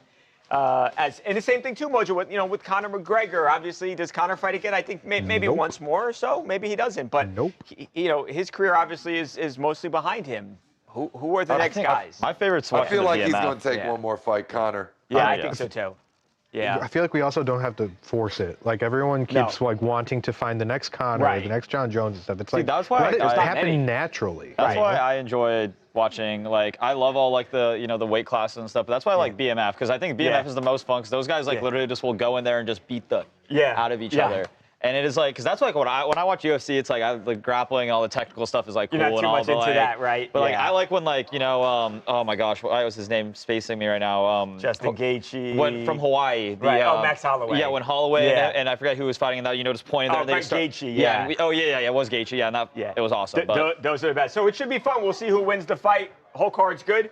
the same thing too, Mojo. With Conor McGregor, obviously, does Conor fight again? I think maybe once more or so. Maybe he doesn't. But his career obviously is mostly behind him. Who are the next guys? My favorite's I feel like he's going to take one more fight, Conor. Yeah, I think so too. Yeah. I feel like we also don't have to force it. Like everyone keeps like wanting to find the next Conor, the next John Jones and stuff. It's like that's why let it happen naturally. That's why I enjoyed watching. Like I love all like the the weight classes and stuff. But that's why I like BMF because I think BMF is the most fun because those guys like literally just will go in there and just beat the out of each other. And it is like, because that's like when I watch UFC, it's like grappling and all the technical stuff is like cool You're not and too all. much into that, right? But like I like when like oh my gosh, why was his name spacing me right now? Justin Gaethje. Went from Hawaii. Max Holloway. Yeah, when Holloway and I forget who was fighting in that. Just pointing there. Oh, Gaethje. It was Gaethje. Yeah, it was awesome. Those are the best. So it should be fun. We'll see who wins the fight. Whole card's good.